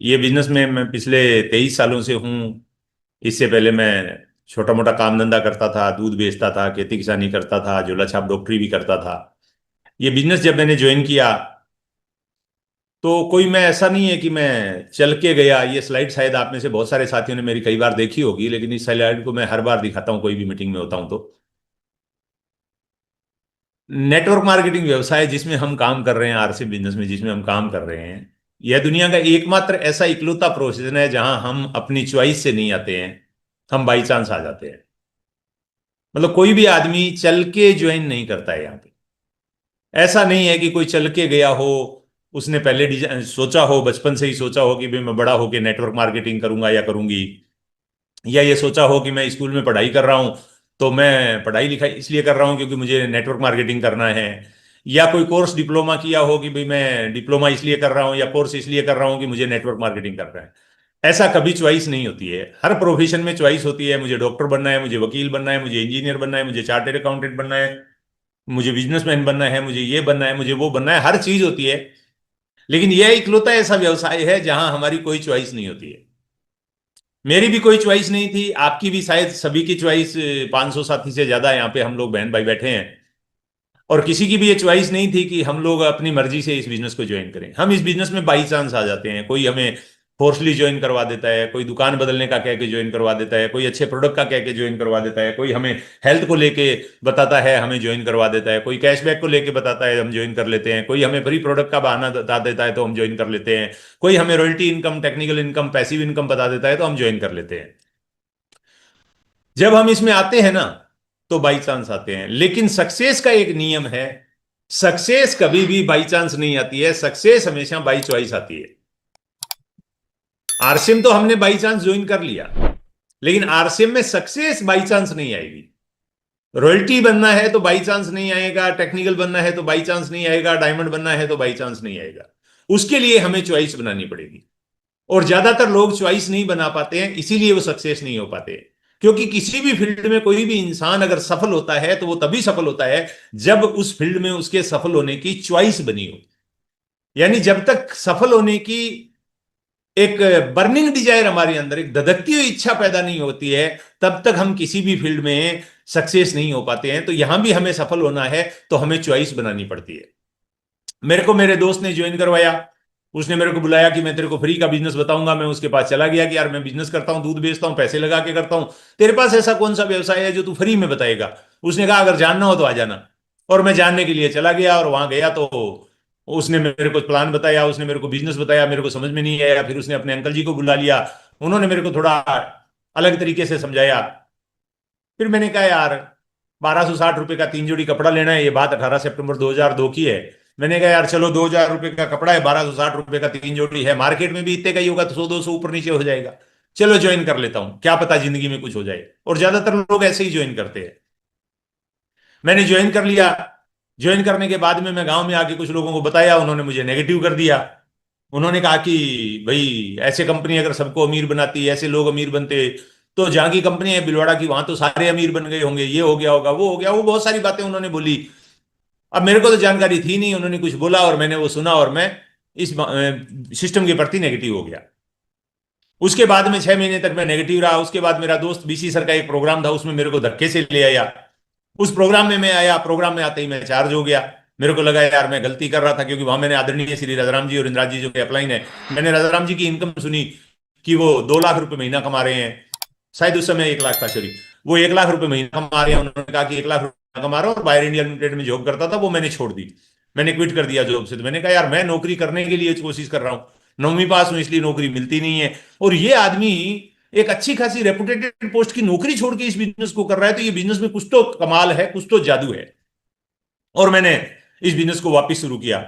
ये बिजनेस में मैं पिछले 23 सालों से हूँ। इससे पहले मैं छोटा मोटा काम धंधा करता था, दूध बेचता था, खेती किसानी करता था, झोला छाप डॉक्टरी भी करता था। ये बिजनेस जब मैंने ज्वाइन किया तो कोई मैं ऐसा नहीं है कि मैं चल के गया। ये स्लाइड शायद आप में से बहुत सारे साथियों ने मेरी कई बार देखी होगी, लेकिन इस स्लाइड को मैं हर बार दिखाता हूँ कोई भी मीटिंग में होता हूँ तो। नेटवर्क मार्केटिंग व्यवसाय जिसमें हम काम कर रहे हैं, आरसी बिजनेस में जिसमें हम काम कर रहे हैं, यह दुनिया का एकमात्र ऐसा इकलौता प्रोफेशन है जहां हम अपनी चॉइस से नहीं आते हैं, हम बाई चांस आ जाते हैं। मतलब कोई भी आदमी चल के ज्वाइन नहीं करता है यहाँ पे। ऐसा नहीं है कि कोई चल के गया हो, उसने पहले सोचा हो, बचपन से ही सोचा हो कि भाई मैं बड़ा होके नेटवर्क मार्केटिंग करूंगा या करूंगी, या ये सोचा हो कि मैं स्कूल में पढ़ाई कर रहा हूं तो मैं पढ़ाई लिखाई इसलिए कर रहा हूं क्योंकि मुझे नेटवर्क मार्केटिंग करना है, या कोई कोर्स डिप्लोमा किया हो कि भाई मैं डिप्लोमा इसलिए कर रहा हूं या कोर्स इसलिए कर रहा हूं कि मुझे नेटवर्क मार्केटिंग करना है। ऐसा कभी चॉइस नहीं होती है। हर प्रोफेशन में चॉइस होती है। मुझे डॉक्टर बनना है, मुझे वकील बनना है, मुझे इंजीनियर बनना है, मुझे चार्टेड अकाउंटेंट बनना है, मुझे बिजनेसमैन बनना है, मुझे ये बनना है, मुझे वो बनना है, हर चीज होती है। लेकिन यह इकलौता ऐसा व्यवसाय है जहां हमारी कोई चॉइस नहीं होती है। मेरी भी कोई चॉइस नहीं थी, आपकी भी शायद सभी की चॉइस, 500 साथी से ज्यादा यहाँ पे हम लोग बहन भाई बैठे हैं, और किसी की भी ये चॉइस नहीं थी कि हम लोग अपनी मर्जी से इस बिजनेस को ज्वाइन करें। हम इस बिजनेस में बाई चांस आ जाते हैं। कोई हमें फोर्सली ज्वाइन करवा देता है, कोई दुकान बदलने का कह के ज्वाइन करवा देता है, कोई अच्छे प्रोडक्ट का कह के ज्वाइन करवा देता है, कोई हमें हेल्थ को लेके बताता है हमें ज्वाइन करवा देता है, कोई कैशबैक को लेके बताता है हम ज्वाइन कर लेते हैं, कोई हमें फ्री प्रोडक्ट का बहाना बता देता है तो हम ज्वाइन कर लेते हैं, कोई हमें royalty income, technical income, passive income बता देता है तो हम ज्वाइन कर लेते हैं। जब हम इसमें आते हैं ना तो बाई चांस आते हैं, लेकिन सक्सेस का एक नियम है। सक्सेस कभी भी बाई चांस नहीं आती है, सक्सेस हमेशा बाई चॉइस आती है। आरसीएम तो हमने बाई चांस ज्वाइन कर लिया, लेकिन आरसीएम में सक्सेस बाई चांस नहीं आएगी। रॉयल्टी बनना है तो बाई चांस नहीं आएगा, टेक्निकल बनना है तो बाई चांस नहीं आएगा, डायमंड बनना है तो बाई चांस नहीं आएगा। उसके लिए हमें चॉइस बनानी पड़ेगी। और ज्यादातर लोग चॉइस नहीं बना पाते हैं, इसीलिए वो सक्सेस नहीं हो पाते। क्योंकि किसी भी फील्ड में कोई भी इंसान अगर सफल होता है तो वो तभी सफल होता है जब उस फील्ड में उसके सफल होने की चॉइस बनी हो। यानी जब तक सफल होने की एक बर्निंग डिजायर हमारे अंदर, एक धधकती हुई इच्छा पैदा नहीं होती है, तब तक हम किसी भी फील्ड में सक्सेस नहीं हो पाते हैं। तो यहां भी हमें सफल होना है तो हमें चॉइस बनानी पड़ती है। मेरे को मेरे दोस्त ने ज्वाइन करवाया। उसने मेरे को बुलाया कि मैं तेरे को फ्री का बिजनेस बताऊंगा। मैं उसके पास चला गया कि यार मैं बिजनेस करता हूँ, दूध बेचता हूँ, पैसे लगा के करता हूँ। तेरे पास ऐसा कौन सा व्यवसाय है जो तू फ्री में बताएगा? उसने कहा अगर जानना हो तो आ जाना। और मैं जानने के लिए चला गया, और वहां गया तो उसने मेरे को प्लान बताया, उसने मेरे को बिजनेस बताया। मेरे को समझ में नहीं आया। फिर उसने अपने अंकल जी को बुला लिया, उन्होंने मेरे को थोड़ा अलग तरीके से समझाया। फिर मैंने कहा यार 1260 रुपए का 3 जोड़ी कपड़ा लेना है, ये बात 18 सितंबर 2002 की है। मैंने कहा यार चलो 2000 रुपए का कपड़ा है, 1260 रुपए का 3 जोड़ी है, मार्केट में भी इतने का ही होगा तो 100 200 ऊपर नीचे हो जाएगा। चलो ज्वाइन कर लेता हूं, क्या पता जिंदगी में कुछ हो जाए। और ज्यादातर लोग ऐसे ही ज्वाइन करते हैं। मैंने ज्वाइन कर लिया। ज्वाइन करने के बाद में मैं गांव में आके कुछ लोगों को बताया, उन्होंने मुझे नेगेटिव कर दिया। उन्होंने कहा कि भाई ऐसे कंपनी अगर सबको अमीर बनाती, ऐसे लोग अमीर बनते, तो जहां की कंपनी है बिलवाड़ा की, वहां तो सारे अमीर बन गए होंगे, ये हो गया होगा, वो हो गया, वो बहुत सारी बातें उन्होंने बोली। अब मेरे को तो जानकारी थी नहीं, उन्होंने कुछ बोला और मैंने वो सुना, और मैं इस सिस्टम के प्रति नेगेटिव हो गया। उसके बाद में 6 महीने तक मैं नेगेटिव रहा। उसके बाद मेरा दोस्त बीसी सर का एक प्रोग्राम था, उसमें मेरे को धक्के से ले आया। उस प्रोग्राम में मैं आया, प्रोग्राम में आते ही मैं चार्ज हो गया। मेरे को लगा यार मैं गलती कर रहा था, क्योंकि वहां मैंने आदरणीय श्री राजाराम जी और इंदिरा जी जो के अपलाइन है, मैंने राजाराम जी की इनकम सुनी कि वो 2 लाख रुपए महीना कमा रहे हैं। शायद उस समय 1 लाख था, सॉरी, वो 1 लाख रुपए महीना कमा रहे हैं। उन्होंने कहा कि 1 लाख रुपए कमा रहा हूँ, और बायर इंडिया लिमिटेड में जॉब करता था, वो मैंने छोड़ दी। मैंने क्विट कर दिया जॉब से। तो मैंने कहा यार मैं नौकरी करने के लिए कोशिश कर रहा हूँ, 9वीं पास हूं इसलिए नौकरी मिलती नहीं है, और ये आदमी एक अच्छी खासी रेपुटेटेड पोस्ट की नौकरी छोड़ के इस बिजनेस को कर रहा है, तो ये बिजनेस में कुछ तो कमाल है, कुछ तो जादू है। और मैंने इस बिजनेस को वापस शुरू किया।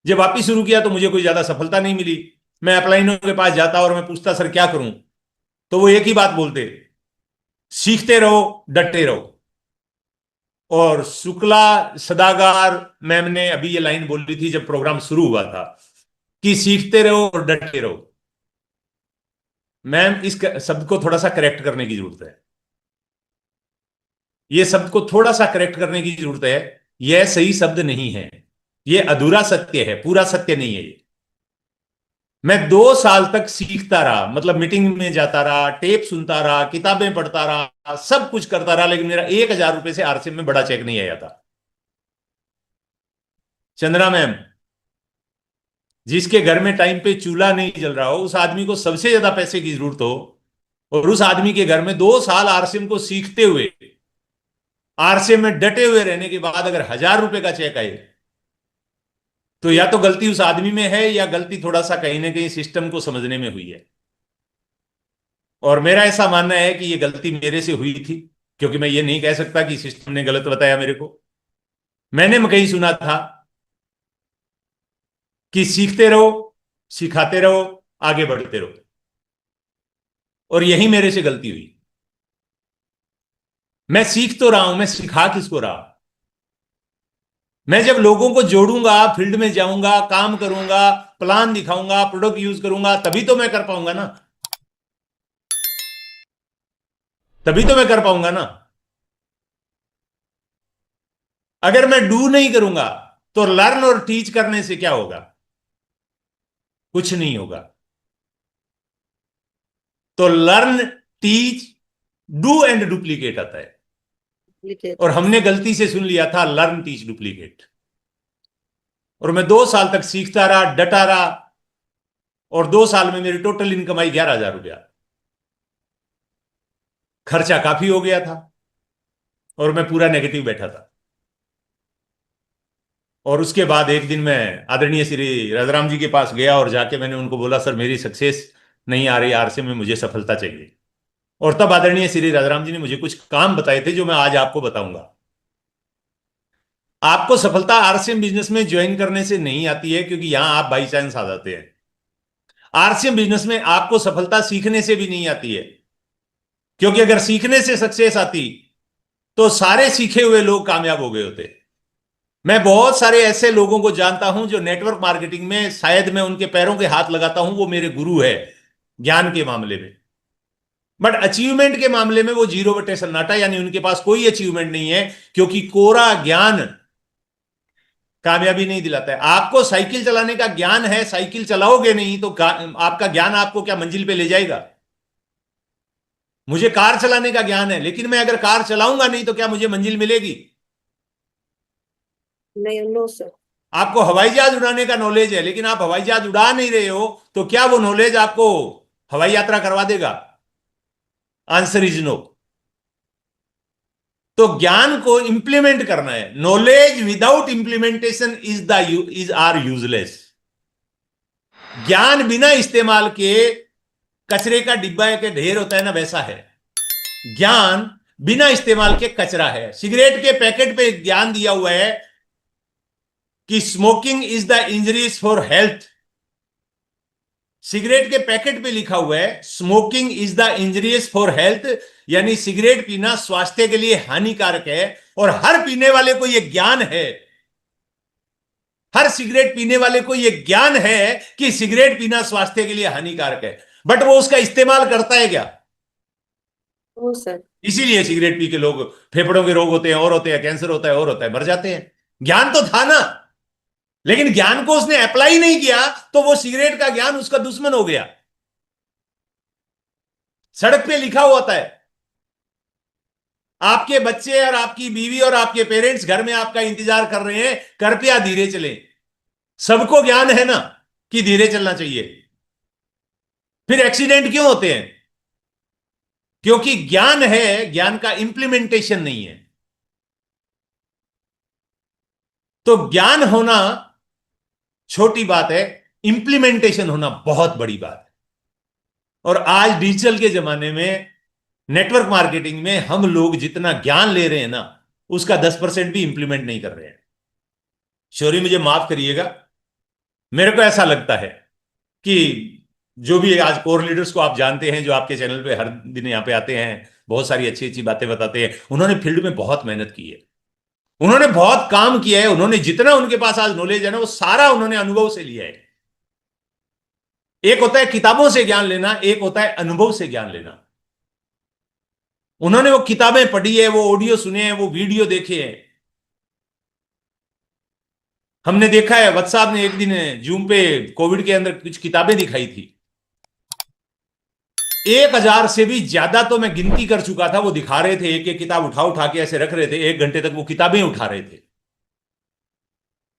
जब वापस शुरू किया तो मुझे कोई ज्यादा सफलता नहीं मिली। मैं अपलाइनों के पास जाता और मैं पूछता सर क्या करूं, तो वो एक ही बात बोलते, सीखते रहो, डटे रहो। और शुक्ला सदागार मैम ने अभी ये लाइन बोली थी जब प्रोग्राम शुरू हुआ था, कि सीखते रहो और डटे रहो। मैम इस शब्द को थोड़ा सा करेक्ट करने की जरूरत है। ये शब्द को थोड़ा सा करेक्ट करने की जरूरत है। यह सही शब्द नहीं है, यह अधूरा सत्य है, पूरा सत्य नहीं है ये। मैं 2 साल तक सीखता रहा, मतलब मीटिंग में जाता रहा, टेप सुनता रहा, किताबें पढ़ता रहा, सब कुछ करता रहा, लेकिन मेरा 1,000 रुपए से आरसीएम में बड़ा चेक नहीं आया था। चंद्रा मैम, जिसके घर में टाइम पे चूल्हा नहीं जल रहा हो, उस आदमी को सबसे ज्यादा पैसे की जरूरत हो, और उस आदमी के घर में 2 साल आरसीएम को सीखते हुए, आरसीएम में डटे हुए रहने के बाद अगर 1,000 रुपए का चेक आए, तो या तो गलती उस आदमी में है, या गलती थोड़ा सा कहीं ना कहीं सिस्टम को समझने में हुई है। और मेरा ऐसा मानना है कि ये गलती मेरे से हुई थी, क्योंकि मैं ये नहीं कह सकता कि सिस्टम ने गलत बताया मेरे को। मैंने कहीं सुना था कि सीखते रहो, सिखाते रहो, आगे बढ़ते रहो, और यही मेरे से गलती हुई। मैं सीख तो रहा हूं, मैं सिखा किसको रहा? मैं जब लोगों को जोड़ूंगा, फील्ड में जाऊंगा, काम करूंगा, प्लान दिखाऊंगा, प्रोडक्ट यूज करूंगा, तभी तो मैं कर पाऊंगा ना। तभी तो मैं कर पाऊंगा ना। अगर मैं डू नहीं करूंगा, तो लर्न और टीच करने से क्या होगा? कुछ नहीं होगा। तो learn, teach, do and duplicate आता है। डुप्लीकेट। और हमने गलती से सुन लिया था लर्न, टीच, डुप्लीकेट। और मैं 2 साल तक सीखता रहा, डटा रहा, और 2 साल में मेरी टोटल इनकम आई 11,000 रुपया। खर्चा काफी हो गया था, और मैं पूरा नेगेटिव बैठा था। और उसके बाद एक दिन मैं आदरणीय श्री राजाराम जी के पास गया, और जाके मैंने उनको बोला, सर मेरी सक्सेस नहीं आ रही आरसीएम में, मुझे सफलता चाहिए। और तब आदरणीय श्री राजाराम जी ने मुझे कुछ काम बताए थे, जो मैं आज आपको बताऊंगा। आपको सफलता आरसीएम बिजनेस में ज्वाइन करने से नहीं आती है, क्योंकि यहां आप बाई चांस आ जाते हैं। आरसीएम बिजनेस में आपको सफलता सीखने से भी नहीं आती है, क्योंकि अगर सीखने से सक्सेस आती, तो सारे सीखे हुए लोग कामयाब हो गए होते। मैं बहुत सारे ऐसे लोगों को जानता हूं जो नेटवर्क मार्केटिंग में, शायद मैं उनके पैरों के हाथ लगाता हूं, वो मेरे गुरु है ज्ञान के मामले में। बट अचीवमेंट के मामले में वो 0/सन्नाटा, यानी उनके पास कोई अचीवमेंट नहीं है, क्योंकि कोरा ज्ञान कामयाबी नहीं दिलाता है। आपको साइकिल चलाने का ज्ञान है, साइकिल चलाओगे नहीं तो आपका ज्ञान आपको क्या मंजिल पे ले जाएगा? मुझे कार चलाने का ज्ञान है, लेकिन मैं अगर कार चलाऊंगा नहीं तो क्या मुझे मंजिल मिलेगी? नहीं, नो सर। आपको हवाई जहाज उड़ाने का नॉलेज है, लेकिन आप हवाई जहाज उड़ा नहीं रहे हो, तो क्या वो नॉलेज आपको हवाई यात्रा करवा देगा? Answer is no. तो ज्ञान को इंप्लीमेंट करना है। Knowledge without implementation is are useless. ज्ञान बिना इस्तेमाल के कचरे का डिब्बा के ढेर होता है ना, वैसा है। ज्ञान बिना इस्तेमाल के कचरा है। सिगरेट के पैकेट पे ज्ञान दिया हुआ है कि smoking is the injuries for health. Cigarette के पैकेट पे लिखा हुआ है smoking is the injuries for health, यानी सिगरेट पीना स्वास्थ्य के लिए हानिकारक है। और हर पीने वाले को यह ज्ञान है, हर सिगरेट पीने वाले को यह ज्ञान है कि सिगरेट पीना स्वास्थ्य के लिए हानिकारक है। बट वो उसका इस्तेमाल करता है क्या? No sir. इसीलिए सिगरेट पी के लोग, फेफड़ों के रोग होते हैं और होते हैं, कैंसर होता है और होता है, मर जाते हैं। ज्ञान तो था ना, लेकिन ज्ञान को उसने अप्लाई नहीं किया, तो वो सिगरेट का ज्ञान उसका दुश्मन हो गया। सड़क पे लिखा हुआ होता है, आपके बच्चे और आपकी बीवी और आपके पेरेंट्स घर में आपका इंतजार कर रहे हैं, कृपया धीरे चलें। सबको ज्ञान है ना कि धीरे चलना चाहिए, फिर एक्सीडेंट क्यों होते हैं? क्योंकि ज्ञान है, ज्ञान का इंप्लीमेंटेशन नहीं है। तो ज्ञान होना छोटी बात है, इंप्लीमेंटेशन होना बहुत बड़ी बात है। और आज डिजिटल के जमाने में, नेटवर्क मार्केटिंग में, हम लोग जितना ज्ञान ले रहे हैं ना, उसका 10% भी इंप्लीमेंट नहीं कर रहे हैं। शौरी मुझे माफ करिएगा, मेरे को ऐसा लगता है कि जो भी आज कोर लीडर्स को आप जानते हैं, जो आपके चैनल पे हर दिन यहाँ पे आते हैं, बहुत सारी अच्छी अच्छी बातें बताते हैं, उन्होंने फील्ड में बहुत मेहनत की है, उन्होंने बहुत काम किया है, उन्होंने जितना उनके पास आज नॉलेज है ना, वो सारा उन्होंने अनुभव से लिया है। एक होता है किताबों से ज्ञान लेना, एक होता है अनुभव से ज्ञान लेना। उन्होंने वो किताबें पढ़ी है, वो ऑडियो सुने हैं, वो वीडियो देखे हैं। हमने देखा है, वत्स साहब ने एक दिन जूम पे कोविड के अंदर कुछ किताबें दिखाई थी, 1,000 से भी ज्यादा तो मैं गिनती कर चुका था, वो दिखा रहे थे, एक एक किताब उठा उठा के ऐसे रख रहे थे, 1 घंटे तक वो किताबें उठा रहे थे।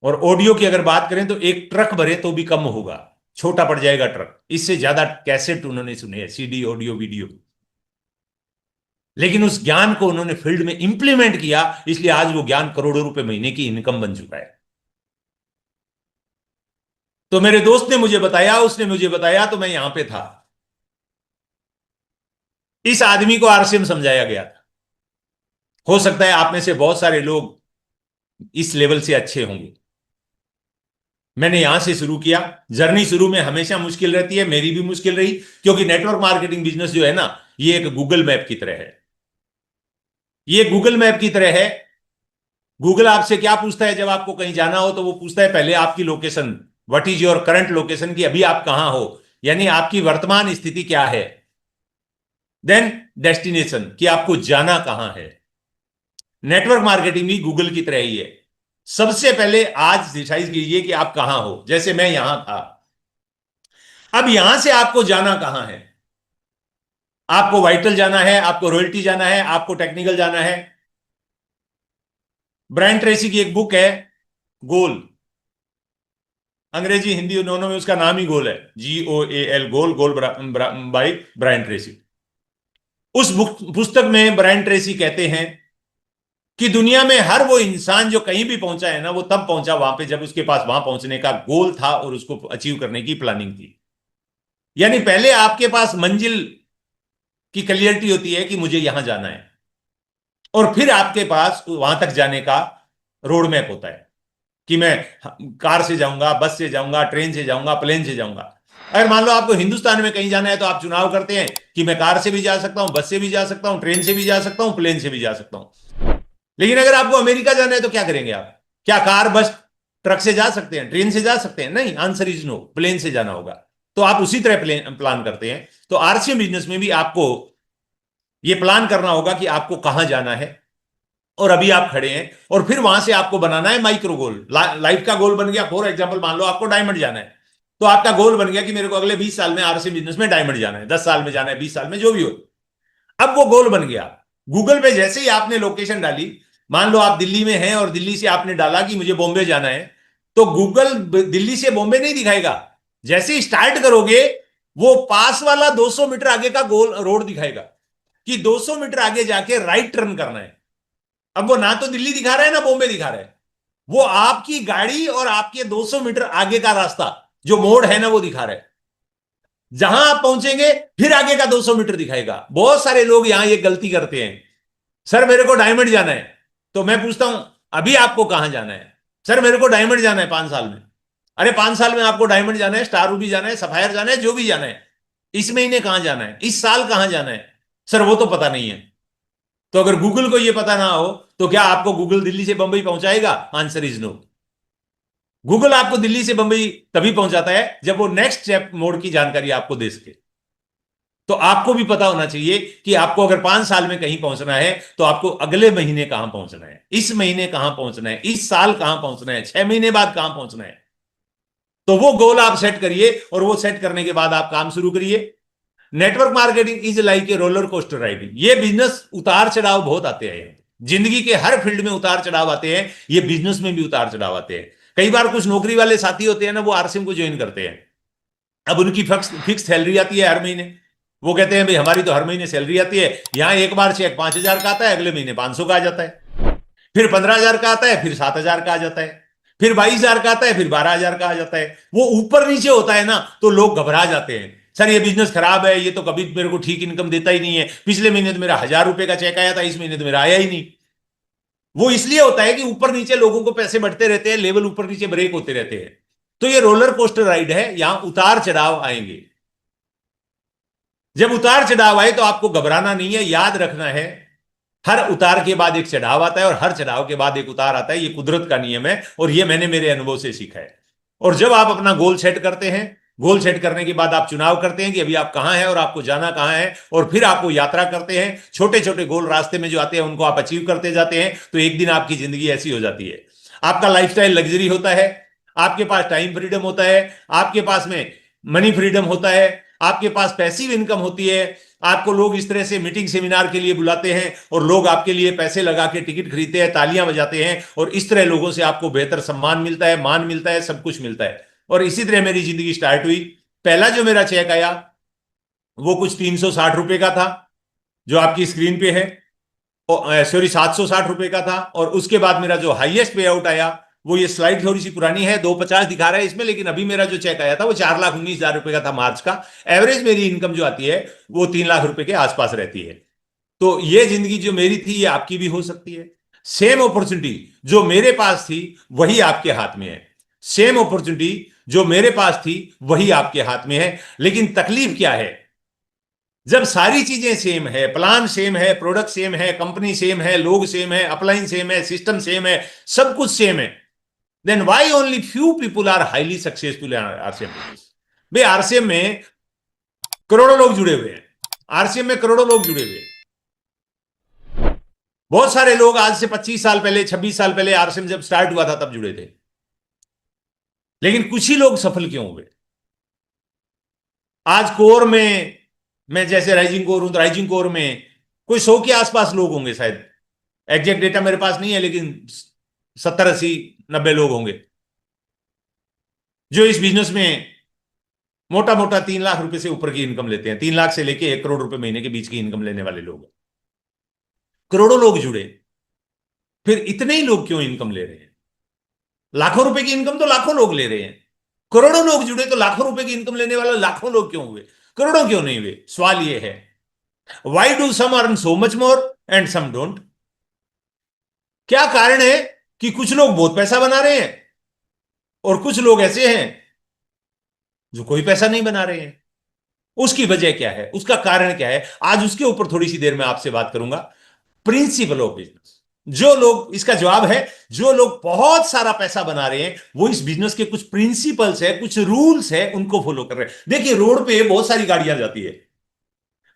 और ऑडियो की अगर बात करें तो एक ट्रक भरे तो भी कम होगा, छोटा पड़ जाएगा ट्रक, इससे ज्यादा कैसेट उन्होंने सुने हैं, सीडी, ऑडियो, वीडियो। लेकिन उस ज्ञान को उन्होंने फील्ड में इंप्लीमेंट किया, इसलिए आज वो ज्ञान करोड़ों रुपए महीने की इनकम बन चुका है। तो मेरे दोस्त ने मुझे बताया, उसने मुझे बताया, तो मैं यहां पे था। इस आदमी को आरसीएम समझाया गया था। हो सकता है आप में से बहुत सारे लोग इस लेवल से अच्छे होंगे। मैंने यहां से शुरू किया। जर्नी शुरू में हमेशा मुश्किल रहती है, मेरी भी मुश्किल रही, क्योंकि नेटवर्क मार्केटिंग बिजनेस जो है ना, ये एक गूगल मैप की तरह है। ये गूगल मैप की तरह है। गूगल आपसे क्या पूछता है जब आपको कहीं जाना हो? तो वो पूछता है पहले आपकी location, what is your current location, की अभी आप कहां हो, यानी आपकी वर्तमान स्थिति क्या है। देन डेस्टिनेशन, कि आपको जाना कहां है। नेटवर्क मार्केटिंग भी गूगल की तरह ही है। सबसे पहले आज डिसाइड कीजिए कि आप कहां हो। जैसे मैं यहां था, अब यहां से आपको जाना कहां है? आपको वाइटल जाना है, आपको रॉयल्टी जाना है, आपको टेक्निकल जाना है। ब्रायन ट्रेसी की एक बुक है, गोल, अंग्रेजी हिंदी दोनों में उसका नाम ही गोल है, GOAL, goal, goal by Brian Tracy. उस बुक पुस्तक में ब्रायन ट्रेसी कहते हैं कि दुनिया में हर वो इंसान जो कहीं भी पहुंचा है ना, वो तब पहुंचा वहां पे जब उसके पास वहां पहुंचने का गोल था और उसको अचीव करने की प्लानिंग थी। यानी पहले आपके पास मंजिल की क्लियरिटी होती है कि मुझे यहां जाना है, और फिर आपके पास वहां तक जाने का रोड मैप होता है कि मैं कार से जाऊंगा, बस से जाऊंगा, ट्रेन से जाऊंगा, प्लेन से जाऊंगा। अगर मान लो आपको हिंदुस्तान में कहीं जाना है तो आप चुनाव करते हैं कि मैं कार से भी जा सकता हूं, बस से भी जा सकता हूं, ट्रेन से भी जा सकता हूं, प्लेन से भी जा सकता हूं। लेकिन अगर आपको अमेरिका जाना है तो क्या करेंगे आप? क्या कार, बस, ट्रक से जा सकते हैं, ट्रेन से जा सकते हैं? नहीं, आंसर इज नो, प्लेन से जाना होगा। तो आप उसी तरह प्लान करते हैं। तो आरसीएम बिजनेस में भी आपको यह प्लान करना होगा कि आपको कहां जाना है, और अभी आप खड़े हैं, और फिर वहां से आपको बनाना है माइक्रो गोल। लाइफ का गोल बन गया, फॉर एग्जाम्पल मान लो आपको डायमंड जाना है, तो आपका गोल बन गया कि मेरे को अगले 20 साल में आरसीएम बिजनेस में डायमंड जाना है, 10 साल में जाना है, 20 साल में, जो भी हो। अब वो गोल बन गया। गूगल पे जैसे ही आपने लोकेशन डाली, मान लो आप दिल्ली में हैं और दिल्ली से आपने डाला कि मुझे बॉम्बे जाना है, तो गूगल दिल्ली से बॉम्बे नहीं दिखाएगा। जैसे ही स्टार्ट करोगे, वो पास वाला 200 मीटर आगे का गोल रोड दिखाएगा कि 200 मीटर आगे जाके राइट टर्न करना है। अब वो ना तो दिल्ली दिखा रहा है ना बॉम्बे दिखा रहा है, वो आपकी गाड़ी और आपके 200 मीटर आगे का रास्ता, जो मोड़ है ना, वो दिखा रहा है। जहां आप पहुंचेंगे फिर आगे का 200 मीटर दिखाएगा। बहुत सारे लोग यहां ये गलती करते हैं, सर मेरे को डायमंड जाना है, तो मैं पूछता हूं अभी आपको कहां जाना है? सर मेरे को डायमंड जाना है 5 साल में। अरे 5 साल में आपको डायमंड जाना है, स्टार रूबी जाना है, सफायर जाना है, जो भी जाना है। इस महीने कहां जाना है, इस साल कहां जाना है? सर वो तो पता नहीं है। तो अगर गूगल को यह पता ना हो, तो क्या आपको गूगल दिल्ली से बंबई पहुंचाएगा? Answer is no. गूगल आपको दिल्ली से बंबई तभी पहुंचाता है जब वो नेक्स्ट स्टेप मोड की जानकारी आपको दे सके। तो आपको भी पता होना चाहिए कि आपको अगर 5 साल में कहीं पहुंचना है, तो आपको अगले महीने कहां पहुंचना है, इस महीने कहां पहुंचना है, इस साल कहां पहुंचना है, 6 महीने बाद कहां पहुंचना है। तो वो गोल आप सेट करिए, और वो सेट करने के बाद आप काम शुरू करिए। Network marketing is like a roller coaster riding. ये बिजनेस उतार चढ़ाव बहुत आते हैं, जिंदगी के हर फील्ड में उतार चढ़ाव आते हैं, ये बिजनेस में भी उतार चढ़ाव आते हैं। कई बार कुछ नौकरी वाले साथी होते हैं ना, वो आरसीएम को ज्वाइन करते हैं। अब उनकी फिक्स सैलरी आती है हर महीने, वो कहते हैं भाई हमारी तो हर महीने सैलरी आती है, यहां एक बार चेक 5,000 का आता है, अगले महीने 500 का आ जाता है, फिर 15,000 का आता है, फिर 7,000 का आ जाता है, फिर 22,000 का आता है, फिर 12,000 का आ जाता है। वो ऊपर नीचे होता है ना, तो लोग घबरा जाते हैं, सर ये बिजनेस खराब है, ये तो कभी मेरे को ठीक इनकम देता ही नहीं है, पिछले महीने तो मेरा 1,000 रुपए का चेक आया था, इस महीने तो मेरा आया ही नहीं। वो इसलिए होता है कि ऊपर नीचे लोगों को पैसे बढ़ते रहते हैं, लेवल ऊपर नीचे ब्रेक होते रहते हैं। तो ये रोलर कोस्टर राइड है, यहां उतार चढ़ाव आएंगे। जब उतार चढ़ाव आए तो आपको घबराना नहीं है, याद रखना है हर उतार के बाद एक चढ़ाव आता है, और हर चढ़ाव के बाद एक उतार आता है। ये कुदरत का नियम है, और ये मैंने मेरे अनुभव से सीखा है। और जब आप अपना गोल सेट करते हैं, गोल सेट करने के बाद आप चुनाव करते हैं कि अभी आप कहां हैं और आपको जाना कहां है, और फिर आपको यात्रा करते हैं, छोटे छोटे गोल रास्ते में जो आते हैं उनको आप अचीव करते जाते हैं, तो एक दिन आपकी जिंदगी ऐसी हो जाती है। आपका लाइफस्टाइल लग्जरी होता है, आपके पास टाइम फ्रीडम होता है, आपके पास में मनी फ्रीडम होता है, आपके पास पैसिव इनकम होती है, आपको लोग इस तरह से मीटिंग सेमिनार के लिए बुलाते हैं और लोग आपके लिए पैसे लगा के टिकट खरीदते हैं, तालियां बजाते हैं, और इस तरह लोगों से आपको बेहतर सम्मान मिलता है, मान मिलता है, सब कुछ मिलता है। और इसी तरह मेरी जिंदगी स्टार्ट हुई। पहला जो मेरा चेक आया वो कुछ 360 रुपए का था, जो आपकी स्क्रीन पे है, सॉरी 760 रुपए का था। और उसके बाद मेरा जो हाईएस्ट पे आउट आया, वो ये स्लाइड थोड़ी सी पुरानी है, 250 दिखा रहा है इसमें, लेकिन अभी मेरा जो चेक आया था वो 4,19,000 रुपए का था मार्च का। एवरेज मेरी इनकम जो आती है वो 3 लाख रुपए के आसपास रहती है। तो ये जिंदगी जो मेरी थी ये आपकी भी हो सकती है। सेम अपॉर्चुनिटी जो मेरे पास थी वही आपके हाथ में है, सेम अपॉर्चुनिटी जो मेरे पास थी वही आपके हाथ में है। लेकिन तकलीफ क्या है, जब सारी चीजें सेम है, प्लान सेम है, प्रोडक्ट सेम है, कंपनी सेम है, लोग सेम है, अपलाइन सेम है, सिस्टम सेम है, सब कुछ सेम है, then why only few people are highly successful in RCM business? भाई आरसीएम में करोड़ों लोग जुड़े हुए हैं, आरसीएम में करोड़ों लोग जुड़े हुए हैं। बहुत सारे लोग आज से 25 साल पहले, 26 साल पहले आरसीएम जब स्टार्ट हुआ था तब जुड़े थे, लेकिन कुछ ही लोग सफल क्यों हुए? आज कोर में, मैं जैसे राइजिंग कोर हूं तो राइजिंग कोर में कोई 100 के आसपास लोग होंगे शायद, एग्जैक्ट डेटा मेरे पास नहीं है, लेकिन 70, 80, 90 लोग होंगे जो इस बिजनेस में मोटा मोटा 3 लाख रुपए से ऊपर की इनकम लेते हैं। 3 लाख से लेके 1 करोड़ रुपए महीने के बीच की इनकम लेने वाले लोग, करोड़ों लोग जुड़े। फिर इतने ही लोग क्यों इनकम ले रहे हैं? लाखों रुपए की इनकम तो लाखों लोग ले रहे हैं, करोड़ों लोग जुड़े तो लाखों रुपए की इनकम लेने वाले लाखों लोग क्यों हुए, करोड़ों क्यों नहीं हुए? सवाल यह है, why do some earn so much more and some don't? क्या कारण है कि कुछ लोग बहुत पैसा बना रहे हैं और कुछ लोग ऐसे हैं जो कोई पैसा नहीं बना रहे हैं? उसकी वजह क्या है, उसका कारण क्या है? आज उसके ऊपर थोड़ी सी देर में आपसे बात करूंगा। प्रिंसिपल ऑफ बिजनेस, जो लोग, इसका जवाब है जो लोग बहुत सारा पैसा बना रहे हैं वो इस बिजनेस के कुछ प्रिंसिपल्स है, कुछ रूल्स है, उनको फॉलो कर रहे हैं। देखिए रोड पे बहुत सारी गाड़ियां जाती है,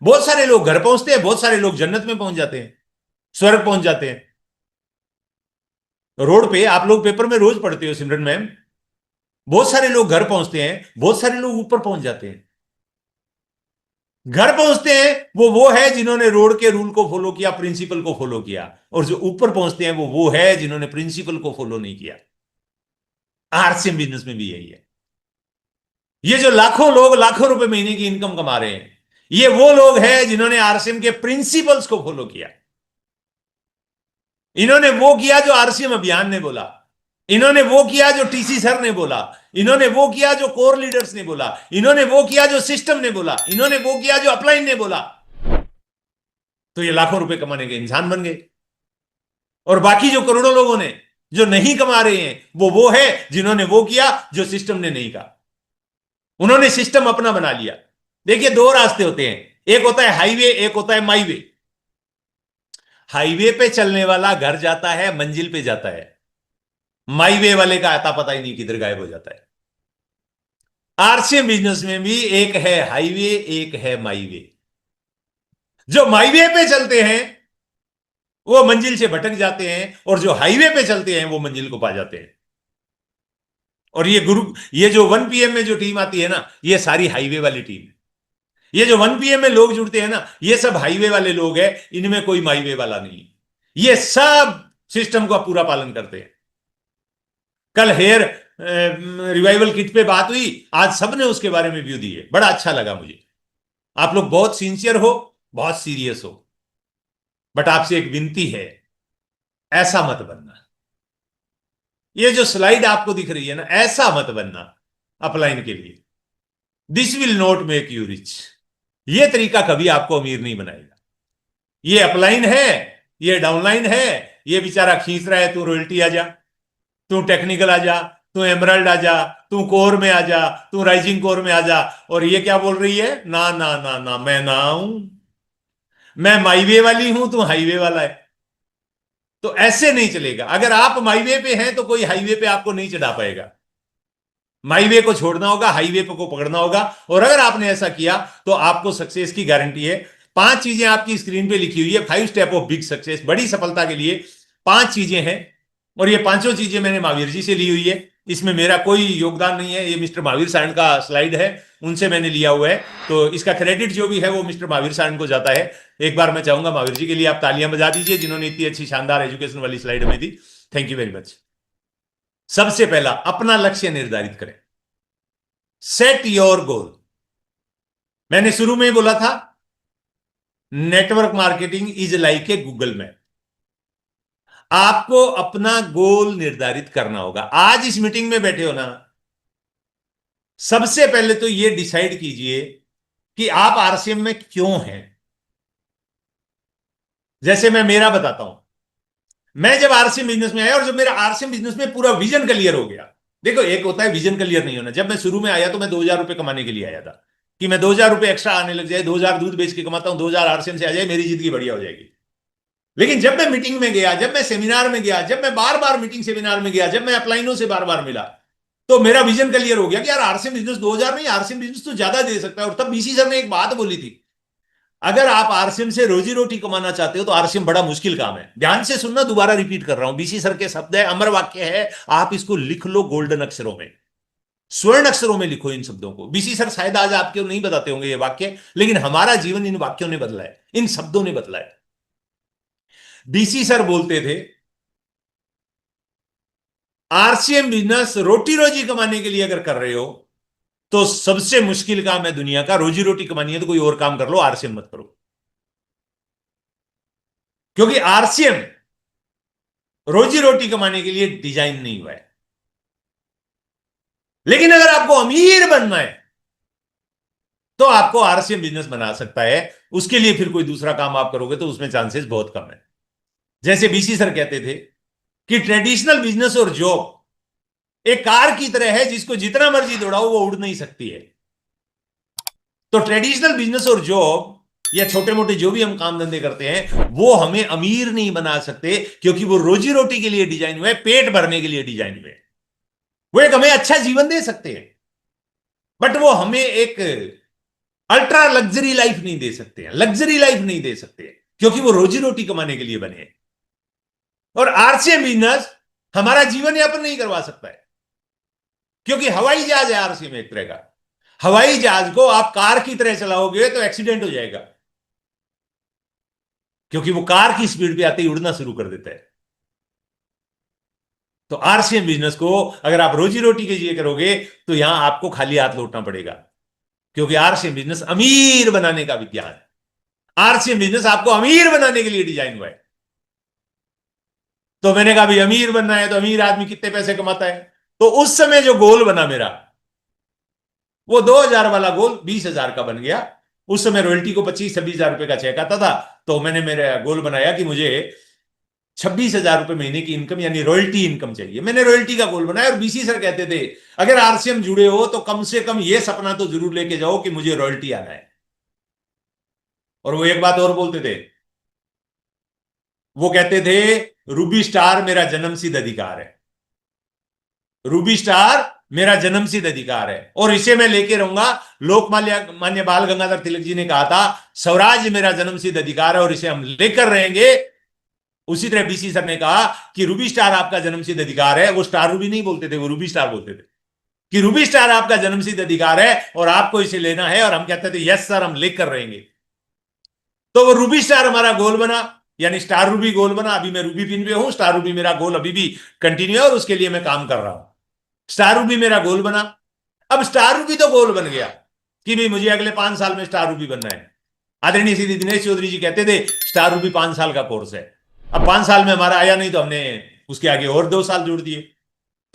बहुत सारे लोग घर पहुंचते हैं, बहुत सारे लोग जन्नत में पहुंच जाते हैं, स्वर्ग पहुंच जाते हैं। रोड पे आप लोग पेपर में रोज पढ़ते हो सिमरन मैम, बहुत सारे लोग घर पहुंचते हैं, बहुत सारे लोग ऊपर पहुंच जाते हैं। घर पहुंचते हैं वो है जिन्होंने रोड के रूल को फॉलो किया, प्रिंसिपल को फॉलो किया, और जो ऊपर पहुंचते हैं वो है जिन्होंने प्रिंसिपल को फॉलो नहीं किया। आरसीएम बिजनेस में भी यही है। ये जो लाखों लोग लाखों रुपए महीने की इनकम कमा रहे हैं, ये वो लोग हैं जिन्होंने आरसीएम के प्रिंसिपल्स को फॉलो किया। इन्होंने वो किया जो आरसीएम अभियान ने बोला, इन्होंने वो किया जो टीसी सर ने बोला, इन्होंने वो किया जो कोर लीडर्स ने बोला, इन्होंने वो किया जो सिस्टम ने बोला, इन्होंने वो किया जो अपलाइन ने बोला। तो ये लाखों रुपए कमाने के इंसान बन गए। और बाकी जो करोड़ों लोगों ने जो नहीं कमा रहे हैं वो है जिन्होंने वो किया जो सिस्टम ने नहीं कहा। उन्होंने सिस्टम अपना बना लिया। देखिए दो रास्ते होते हैं, एक होता है हाईवे, एक होता है माईवे। हाईवे पे चलने वाला घर जाता है, मंजिल पे जाता है, माईवे वाले का आता पता ही नहीं किधर गायब हो जाता है। आरसीएम बिजनेस में भी एक है हाईवे, एक है माईवे। जो माईवे पे चलते हैं वो मंजिल से भटक जाते हैं, और जो हाईवे पे चलते हैं वो मंजिल को पा जाते हैं। और ये जो 1 PM में जो टीम आती है ना, ये सारी हाईवे वाली टीम है। ये जो 1 PM में लोग जुड़ते हैं ना, ये सब हाईवे वाले लोग हैं, इनमें कोई माईवे वाला नहीं। ये सब सिस्टम का पूरा पालन करते हैं। कल हेयर रिवाइवल किट पे बात हुई, आज सबने उसके बारे में व्यू दिए, बड़ा अच्छा लगा मुझे। आप लोग बहुत सिंसियर हो, बहुत सीरियस हो, बट आपसे एक विनती है, ऐसा मत बनना। ये जो स्लाइड आपको दिख रही है ना, ऐसा मत बनना अपलाइन के लिए। This will not make you rich. ये तरीका कभी आपको अमीर नहीं बनाएगा। ये अपलाइन है, ये डाउनलाइन है, ये बेचारा खींच रहा है, तू रॉयल्टी आ जा, तू टेक्निकल आ जा, तू एमराल्ड आ जा, तू कोर में आ जा, तू राइजिंग कोर में आ जा। और ये क्या बोल रही है, ना ना ना ना, मैं ना हूं, मैं माईवे वाली हूं, तू हाईवे वाला है। तो ऐसे नहीं चलेगा। अगर आप माईवे पे हैं तो कोई हाईवे पे आपको नहीं चढ़ा पाएगा। माईवे को छोड़ना होगा, हाईवे को पकड़ना होगा। और अगर आपने ऐसा किया तो आपको सक्सेस की गारंटी है। 5 चीजें आपकी स्क्रीन पे लिखी हुई है, 5 स्टेप ऑफ बिग सक्सेस। बड़ी सफलता के लिए 5 चीजें हैं, और ये पांचों चीजें मैंने महावीर जी से ली हुई है, इसमें मेरा कोई योगदान नहीं है, ये मिस्टर महावीर सारण का स्लाइड है, उनसे मैंने लिया हुआ है। तो इसका क्रेडिट जो भी है वो मिस्टर महावीर सारण को जाता है। एक बार मैं चाहूंगा महावीर जी के लिए आप तालियां बजा दीजिए, जिन्होंने इतनी अच्छी शानदार एजुकेशन वाली स्लाइड हमें दी। Thank you very much. सबसे पहला अपना लक्ष्य निर्धारित करें, सेट योर गोल। मैंने शुरू में ही बोला था, network marketing is like a Google map. आपको अपना गोल निर्धारित करना होगा। आज इस मीटिंग में बैठे हो ना, सबसे पहले तो यह डिसाइड कीजिए कि आप आरसीएम में क्यों हैं। जैसे मैं मेरा बताता हूं, मैं जब आरसीएम बिजनेस में आया और जब मेरा आरसीएम बिजनेस में पूरा विजन क्लियर हो गया। देखो, एक होता है विजन क्लियर नहीं होना। जब मैं शुरू में आया तो मैं 2,000 रुपए कमाने के लिए आया था, कि मैं 2,000 रुपए एक्स्ट्रा आने लग जाए, 2,000 दूध बेच के कमाता हूं, 2,000 आरसीएम से आ जाए, मेरी जिंदगी बढ़िया हो जाएगी। लेकिन जब मैं मीटिंग में गया, जब मैं सेमिनार में गया, जब मैं बार बार मीटिंग सेमिनार में गया, जब मैं अपलाइनों से बार बार मिला, तो मेरा विजन क्लियर हो गया कि यार आरसीएम बिजनेस 2,000 नहीं, आरसीएम बिजनेस तो ज्यादा दे सकता है। और तब बीसी सर ने एक बात बोली थी, अगर आप आरसीएम से रोजी रोटी कमाना चाहते हो तो आरसीएम बड़ा मुश्किल काम है। ध्यान से सुनना, दोबारा रिपीट कर रहा हूं, बीसी सर के शब्द है, अमर वाक्य है, आप इसको लिख लो गोल्डन अक्षरों में, स्वर्ण अक्षरों में लिखो इन शब्दों को। बीसी सर शायद आज आपको नहीं बताते होंगे ये वाक्य, लेकिन हमारा जीवन इन वाक्यों ने बदला है, इन शब्दों ने बदला है। बीसी सर बोलते थे, आरसीएम बिजनेस रोटी रोजी कमाने के लिए अगर कर रहे हो तो सबसे मुश्किल काम है दुनिया का। रोजी रोटी कमानी है तो कोई और काम कर लो, आरसीएम मत करो। क्योंकि आरसीएम रोजी रोटी कमाने के लिए डिजाइन नहीं हुआ है। लेकिन अगर आपको अमीर बनना है तो आपको आरसीएम बिजनेस बना सकता है। उसके लिए फिर कोई दूसरा काम आप करोगे तो उसमें चांसेस बहुत कम है। जैसे बीसी सर कहते थे कि ट्रेडिशनल बिजनेस और जॉब एक कार की तरह है, जिसको जितना मर्जी दौड़ाओ वो उड़ नहीं सकती है। तो ट्रेडिशनल बिजनेस और जॉब या छोटे मोटे जो भी हम काम धंधे करते हैं वो हमें अमीर नहीं बना सकते, क्योंकि वो रोजी रोटी के लिए डिजाइन हुए, पेट भरने के लिए डिजाइन हुए। वो एक हमें अच्छा जीवन दे सकते हैं, बट वो हमें एक अल्ट्रा लग्जरी लाइफ नहीं दे सकते हैं, लग्जरी लाइफ नहीं दे सकते हैं, क्योंकि वो रोजी रोटी कमाने के लिए बने हैं। और आरसीएम बिजनेस हमारा जीवन यापन नहीं करवा सकता है, क्योंकि हवाई जहाज है आरसीएम एक तरह का। हवाई जहाज को आप कार की तरह चलाओगे तो एक्सीडेंट हो जाएगा, क्योंकि वो कार की स्पीड पे आते ही उड़ना शुरू कर देता है। तो आरसीएम बिजनेस को अगर आप रोजी रोटी के लिए करोगे तो यहां आपको खाली हाथ लौटना पड़ेगा, क्योंकि आरसीएम बिजनेस अमीर बनाने का विज्ञान है। आरसीएम बिजनेस आपको अमीर बनाने के लिए डिजाइन हुआ है। तो मैंने कहा भाई अमीर बनना है तो अमीर आदमी कितने पैसे कमाता है। तो उस समय जो गोल बना मेरा, वो 2,000 वाला गोल 20,000 का बन गया। उस समय रॉयल्टी को 25-26,000 रुपए का चेक आता था। तो मैंने मेरा गोल बनाया कि मुझे 26,000 रुपए महीने की इनकम यानी रॉयल्टी इनकम चाहिए। मैंने रॉयल्टी का गोल बनाया। और बीसी सर कहते थे, अगर आरसीएम जुड़े हो तो कम से कम यह सपना तो जरूर लेके जाओ कि मुझे रॉयल्टी आना है। और वो एक बात और बोलते थे, वो कहते थे रूबी स्टार मेरा जन्मसिद्ध अधिकार है, रूबी स्टार मेरा जन्मसिद्ध अधिकार है, और इसे मैं लेके रहूंगा। लोकमान्य मान्य बाल गंगाधर तिलक जी ने कहा था, स्वराज मेरा जन्मसिद्ध अधिकार है और इसे हम लेकर रहेंगे। उसी तरह बीसी सर ने कहा कि रूबी स्टार आपका जन्मसिद्ध अधिकार है। वो स्टार रूबी नहीं बोलते थे, वो रूबी स्टार बोलते थे कि रूबी स्टार आपका जन्मसिद्ध अधिकार है और आपको इसे लेना है। और हम कहते थे यस सर, हम लेकर रहेंगे। तो वो रूबी स्टार हमारा गोल बना, यानी स्टार रूबी गोल बना। अभी मैं रूबी पिन पे हूं, स्टार रूबी मेरा गोल अभी भी कंटिन्यू है और उसके लिए मैं काम कर रहा हूं। स्टार रूबी मेरा गोल बना। अब स्टार रूबी तो गोल बन गया कि भाई मुझे अगले 5 साल में स्टार रूबी बनना है। आदरणीय श्री दिनेश चौधरी जी कहते थे स्टार रूबी 5 साल का कोर्स है। अब 5 साल में हमारा आया नहीं तो हमने उसके आगे और 2 साल जोड़ दिए,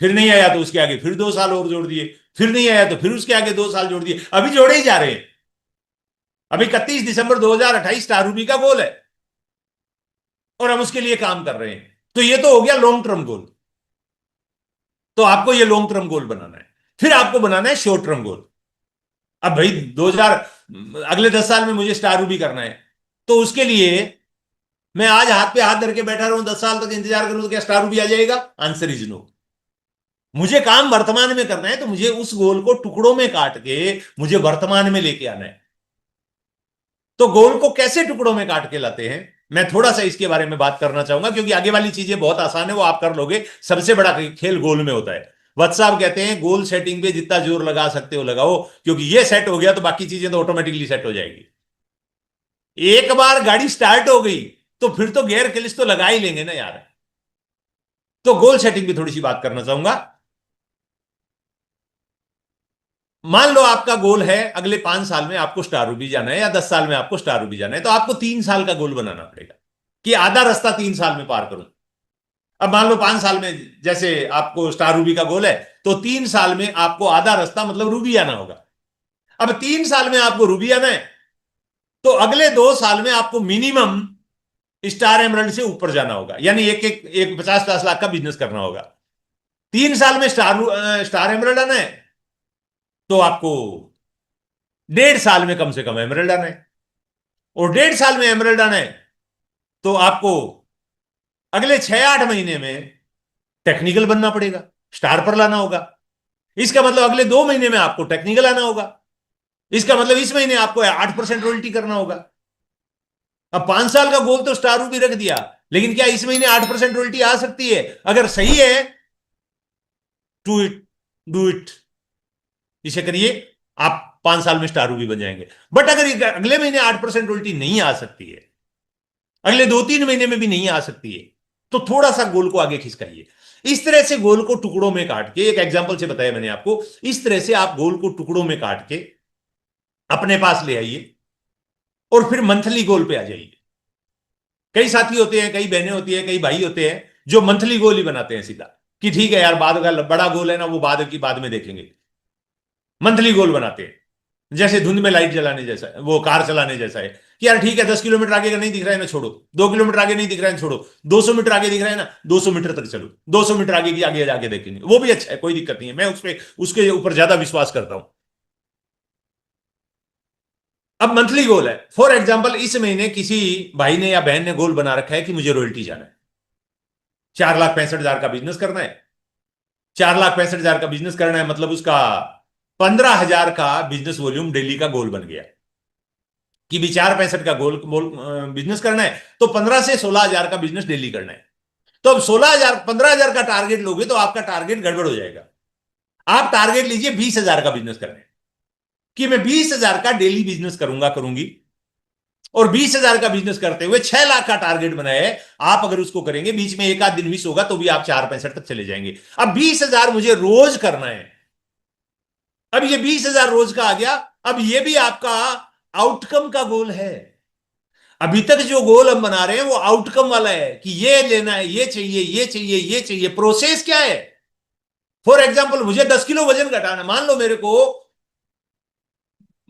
फिर नहीं आया तो उसके आगे फिर 2 साल और जोड़ दिए, फिर नहीं आया तो फिर उसके आगे 2 साल जोड़ दिए, अभी जोड़े ही जा रहे हैं। अभी 31 दिसंबर 2028 स्टार रूबी का गोल है और हम उसके लिए काम कर रहे हैं। तो ये तो हो गया लॉन्ग टर्म गोल। तो आपको ये लॉन्ग टर्म गोल बनाना है। फिर आपको बनाना है शॉर्ट टर्म गोल। अब भाई 2000 अगले 10 साल में मुझे स्टार रूबी करना है, तो उसके लिए मैं आज हाथ पे हाथ धर के बैठा रहूं, 10 साल तक इंतजार करूं, तो क्या स्टार रूबी आ जाएगा? Answer is no. मुझे काम वर्तमान में करना है, तो मुझे उस गोल को टुकड़ों में काट के मुझे वर्तमान में लेके आना है। तो गोल को कैसे टुकड़ों में काट के लाते हैं? मैं थोड़ा सा इसके बारे में बात करना चाहूंगा, क्योंकि आगे वाली चीजें बहुत आसान है, वो आप कर लोगे। सबसे बड़ा खेल गोल में होता है। वत्स साहब कहते हैं गोल सेटिंग पे जितना जोर लगा सकते हो लगाओ, क्योंकि ये सेट हो गया तो बाकी चीजें तो ऑटोमेटिकली सेट हो जाएगी। एक बार गाड़ी स्टार्ट हो गई तो फिर तो गियर क्लिच तो लगा ही लेंगे ना यार। तो गोल सेटिंग भी थोड़ी सी बात करना चाहूंगा। मान लो आपका गोल है अगले 5 साल में आपको स्टार रूबी जाना है, या 10 साल में आपको स्टार रूबी जाना है, तो आपको 3 साल का गोल बनाना पड़ेगा कि आधा रास्ता 3 साल में पार करूं। अब मान लो 5 साल में जैसे आपको स्टार रूबी का गोल है, तो 3 साल में आपको आधा रास्ता मतलब रूबी आना होगा। अब 3 साल में आपको रूबी आना है, तो अगले 2 साल में आपको मिनिमम स्टार एमरल्ड से ऊपर जाना होगा, यानी एक एक एक 50-50 लाख का बिजनेस करना होगा। 3 साल में स्टार एमरल्ड आना है, तो आपको 1.5 साल में कम से कम एमरल्ड आना है। और 1.5 साल में एमरल्ड आना है, तो आपको अगले 6-8 महीने में टेक्निकल बनना पड़ेगा, स्टार पर लाना होगा। इसका मतलब अगले 2 महीने में आपको टेक्निकल आना होगा। इसका मतलब इस महीने आपको 8% रॉयल्टी करना होगा। अब 5 साल का गोल तो स्टार भी रख दिया, लेकिन क्या इस महीने 8% रॉयल्टी आ सकती है? अगर सही है, टू इट, डू इट, इसे करिए, आप 5 साल में स्टार भी बन जाएंगे। बट अगर अगले महीने 8% रॉयल्टी नहीं आ सकती है, अगले 2-3 महीने में भी नहीं आ सकती है, तो थोड़ा सा गोल को आगे खिसकाइए। इस तरह से गोल को टुकड़ों में काट के, एक एग्जांपल से बताया मैंने आपको, इस तरह से आप गोल को टुकड़ों में काट के अपने पास ले आइए और फिर मंथली गोल पे आ जाइए। कई साथी होते हैं, कई बहनें होती हैं, कई भाई होते हैं जो मंथली गोल ही बनाते हैं सीधा, कि ठीक है यार बाद का बड़ा गोल है ना, वो बाद में देखेंगे। मंथली गोल बनाते हैं जैसे धुंध में लाइट जलाने जैसा है, वो कार चलाने जैसा है, कि यार ठीक है 10 किलोमीटर आगे का नहीं दिख रहा है ना छोड़ो, 2 किलोमीटर आगे नहीं दिख रहा है छोड़ो, 200 मीटर आगे दिख रहा है ना 200 मीटर तक चलो, 200 मीटर आगे की आगे जाके देखेंगे, वो भी अच्छा है, कोई दिक्कत नहीं है, मैं उसके ऊपर ज्यादा विश्वास करता हूं। अब मंथली गोल है, फॉर एग्जाम्पल इस महीने किसी भाई ने या बहन ने गोल बना रखा है कि मुझे रॉयल्टी जाना है, 4,65,000 का बिजनेस करना है। 4,65,000 का बिजनेस करना है मतलब उसका 15,000 का बिजनेस वॉल्यूम डेली का गोल बन गया कि भी 4,65 का गोल बिजनेस करना है, तो 15 से 16,000 का बिजनेस डेली करना है। तो अब 16,000 15,000 का टारगेट लोगे तो आपका टारगेट गड़बड़ हो जाएगा। आप टारगेट लीजिए 20,000 का बिजनेस करना है, कि मैं 20,000 का डेली बिजनेस करूंगा करूंगी, और 20,000 का बिजनेस करते हुए 6 लाख का टारगेट बनाया है। आप अगर उसको करेंगे, बीच में एक आध दिन मिस होगा तो भी आप 4,65 तक चले जाएंगे। अब 20,000 मुझे रोज करना है। अब ये 20,000 रोज का आ गया। अब ये भी आपका आउटकम का गोल है। अभी तक जो गोल हम बना रहे हैं वो आउटकम वाला है, कि ये लेना है, ये चाहिए, ये चाहिए, ये चाहिए। प्रोसेस क्या है? फॉर एग्जाम्पल मुझे 10 किलो वजन घटाना, मान लो मेरे को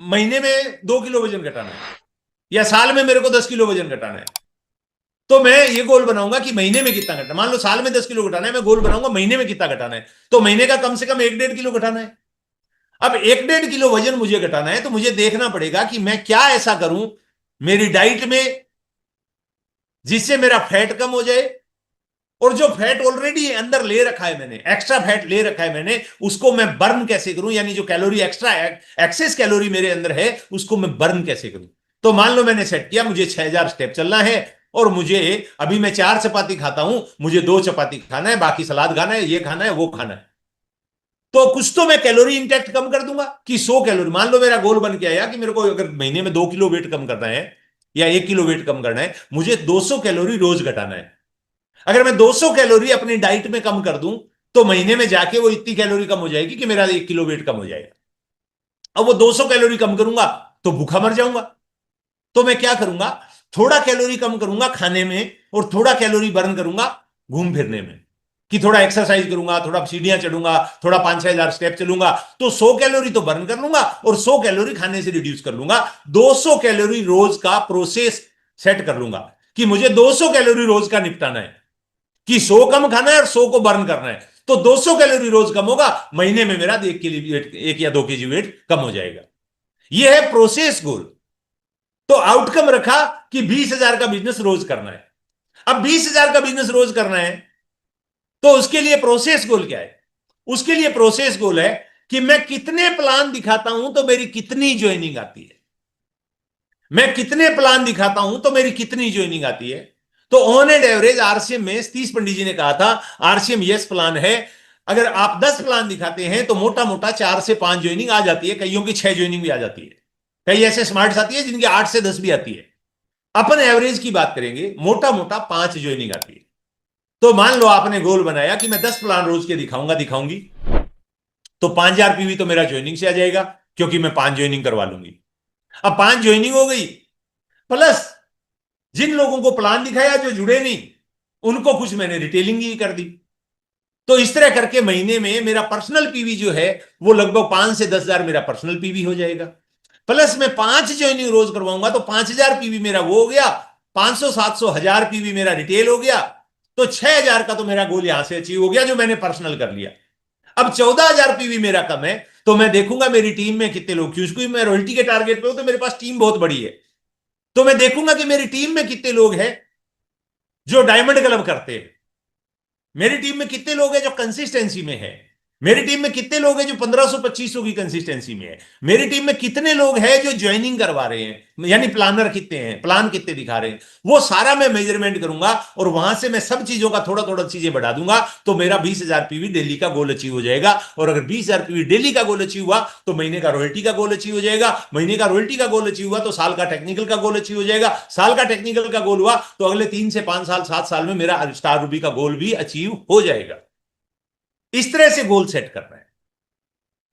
महीने में 2 किलो वजन घटाना है, या साल में मेरे को 10 किलो वजन घटाना है, तो मैं ये गोल बनाऊंगा कि महीने में कितना घटाना। मान लो साल में 10 किलो घटाना है, मैं गोल बनाऊंगा महीने में कितना घटाना है, तो महीने का कम से कम 1-1.5 किलो घटाना है। अब 1-1.5 किलो वजन मुझे घटाना है, तो मुझे देखना पड़ेगा कि मैं क्या ऐसा करूं मेरी डाइट में जिससे मेरा फैट कम हो जाए, और जो फैट ऑलरेडी अंदर ले रखा है मैंने, एक्स्ट्रा फैट ले रखा है मैंने, उसको मैं बर्न कैसे करूं, यानी जो कैलोरी एक्स्ट्रा एक्सेस कैलोरी मेरे अंदर है उसको मैं बर्न कैसे करूं। तो मान लो मैंने सेट किया मुझे 6,000 स्टेप चलना है, और मुझे अभी मैं 4 चपाती खाता हूं, मुझे 2 चपाती खाना है, बाकी सलाद खाना है, ये खाना है, वो खाना है। तो कुछ तो मैं कैलोरी इंटेक्ट कम कर दूंगा कि 100 कैलोरी। मान लो मेरा गोल बन के आया कि मेरे को अगर महीने में 2 किलो वेट कम करना है या 1 किलो वेट कम करना है, मुझे 200 कैलोरी रोज घटाना है। अगर मैं 200 कैलोरी अपनी डाइट में कम कर दूं, तो महीने में जाके वो इतनी कैलोरी कम हो जाएगी कि मेरा 1 किलो वेट कम हो जाएगा। अब वो 200 कैलोरी कम करूंगा तो भूखा मर जाऊंगा। तो मैं क्या करूंगा, थोड़ा कैलोरी कम करूंगा खाने में, और थोड़ा कैलोरी बर्न करूंगा घूम फिरने में, कि थोड़ा एक्सरसाइज करूंगा, थोड़ा सीढ़ियां चढ़ूंगा, थोड़ा 5-6 हजार स्टेप चलूंगा, तो 100 कैलोरी तो बर्न कर लूंगा और 100 कैलोरी खाने से रिड्यूस कर लूंगा। 200 कैलोरी रोज का प्रोसेस सेट कर लूंगा कि मुझे 200 कैलोरी रोज का निपटाना है, कि 100 कम खाना है और 100 को बर्न करना है। तो 200 कैलोरी रोज कम होगा, महीने में मेरा 1 या 2 केजी वेट कम हो जाएगा। यह है प्रोसेस गोल। तो आउटकम रखा कि 20,000 का बिजनेस रोज करना है। अब 20,000 का बिजनेस रोज करना है, तो उसके लिए प्रोसेस गोल क्या है? उसके लिए प्रोसेस गोल है कि मैं कितने प्लान दिखाता हूं तो मेरी कितनी ज्वाइनिंग आती है। मैं कितने प्लान दिखाता हूं तो मेरी कितनी ज्वाइनिंग आती है। तो ऑन एंड एवरेज आरसीएम में सतीश पंडित जी ने कहा था आरसीएम यस प्लान है, अगर आप 10 प्लान दिखाते हैं तो मोटा मोटा 4 से 5 ज्वाइनिंग आ जाती है, कईयों की 6 ज्वाइनिंग भी आ जाती है, कई ऐसे स्मार्ट आती है जिनकी 8 से 10 भी आती है। अपन एवरेज की बात करेंगे, मोटा मोटा 5 ज्वाइनिंग आती है। तो मान लो आपने गोल बनाया कि मैं 10 प्लान रोज के दिखाऊंगा दिखाऊंगी, तो 5,000 पीवी तो मेरा ज्वाइनिंग से आ जाएगा, क्योंकि मैं 5 ज्वाइनिंग करवा लूंगी। अब 5 ज्वाइनिंग हो गई, प्लस जिन लोगों को प्लान दिखाया जो जुड़े नहीं, उनको कुछ मैंने रिटेलिंग ही कर दी। तो इस तरह करके महीने में मेरा पर्सनल पीवी जो है वो लगभग 5 से 10,000 मेरा पर्सनल पीवी हो जाएगा। प्लस मैं 5 ज्वाइनिंग रोज करवाऊंगा तो 5,000 पीवी मेरा वो हो गया, 500 700 1000 पीवी मेरा रिटेल हो गया। तो 6,000 का तो मेरा गोल यहां से अचीव हो गया जो मैंने पर्सनल कर लिया। अब 14,000 पीवी मेरा कम है, तो मैं देखूंगा मेरी टीम में कितने लोग, क्योंकि मैं रॉयल्टी के टारगेट पे हूं तो मेरे पास टीम बहुत बड़ी है। तो मैं देखूंगा कि मेरी टीम में कितने लोग हैं जो डायमंड क्लब करते हैं, मेरी टीम में कितने लोग हैं जो कंसिस्टेंसी में है, मेरी टीम में कितने लोग हैं जो 1500 2500 की कंसिस्टेंसी में है, मेरी टीम में कितने लोग हैं जो ज्वाइनिंग करवा रहे हैं, यानी प्लानर कितने हैं, प्लान कितने दिखा रहे हैं, वो सारा मैं मेजरमेंट करूंगा और वहां से मैं सब चीजों का थोड़ा थोड़ा चीजें बढ़ा दूंगा। तो मेरा 20,000 पीवी डेली का गोल अचीव हो जाएगा। और अगर 20,000 पीवी डेली का गोल अचीव हुआ तो महीने का रॉयल्टी का गोल अचीव हो जाएगा, महीने का रॉयल्टी का गोल अचीव हुआ तो साल का टेक्निकल का गोल अचीव हो जाएगा, साल का टेक्निकल का गोल हुआ तो अगले 3 से 5 साल 7 साल में मेरा स्टार रूबी का गोल भी अचीव हो जाएगा। इस तरह से गोल सेट करना है।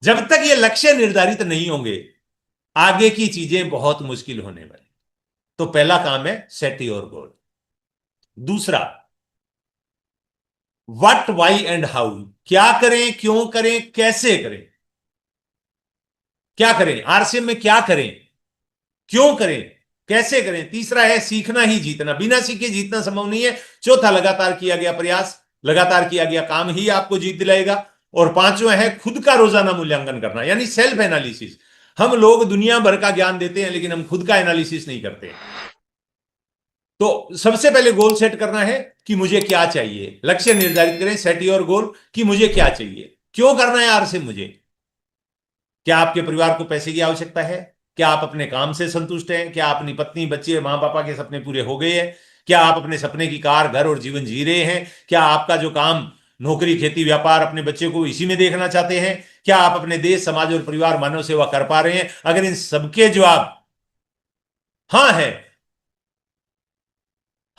जब तक ये लक्ष्य निर्धारित नहीं होंगे आगे की चीजें बहुत मुश्किल होने वाली। तो पहला काम है सेट योर गोल। दूसरा, व्हाट वाई एंड हाउ, क्या करें, क्यों करें, कैसे करें। क्या करें, आरसीएम में क्या करें, क्यों करें, कैसे करें। तीसरा है सीखना ही जीतना, बिना सीखे जीतना संभव नहीं है। चौथा, लगातार किया गया प्रयास, लगातार किया गया काम ही आपको जीत दिलाएगा। और पांचवा है खुद का रोजाना मूल्यांकन करना, यानी सेल्फ एनालिसिस। हम लोग दुनिया भर का ज्ञान देते हैं लेकिन हम खुद का एनालिसिस नहीं करते। तो सबसे पहले गोल सेट करना है कि मुझे क्या चाहिए, लक्ष्य निर्धारित करें, सेट योर गोल कि मुझे क्या चाहिए, क्यों करना है आरसीएम मुझे। क्या आपके परिवार को पैसे की आवश्यकता है, क्या आप अपने काम से संतुष्ट हैं, क्या अपनी पत्नी बच्चे मां पापा के सपने पूरे हो गए हैं, क्या आप अपने सपने की कार घर और जीवन जी रहे हैं, क्या आपका जो काम नौकरी खेती व्यापार अपने बच्चे को इसी में देखना चाहते हैं, क्या आप अपने देश समाज और परिवार मानव सेवा कर पा रहे हैं। अगर इन सबके जवाब हाँ है,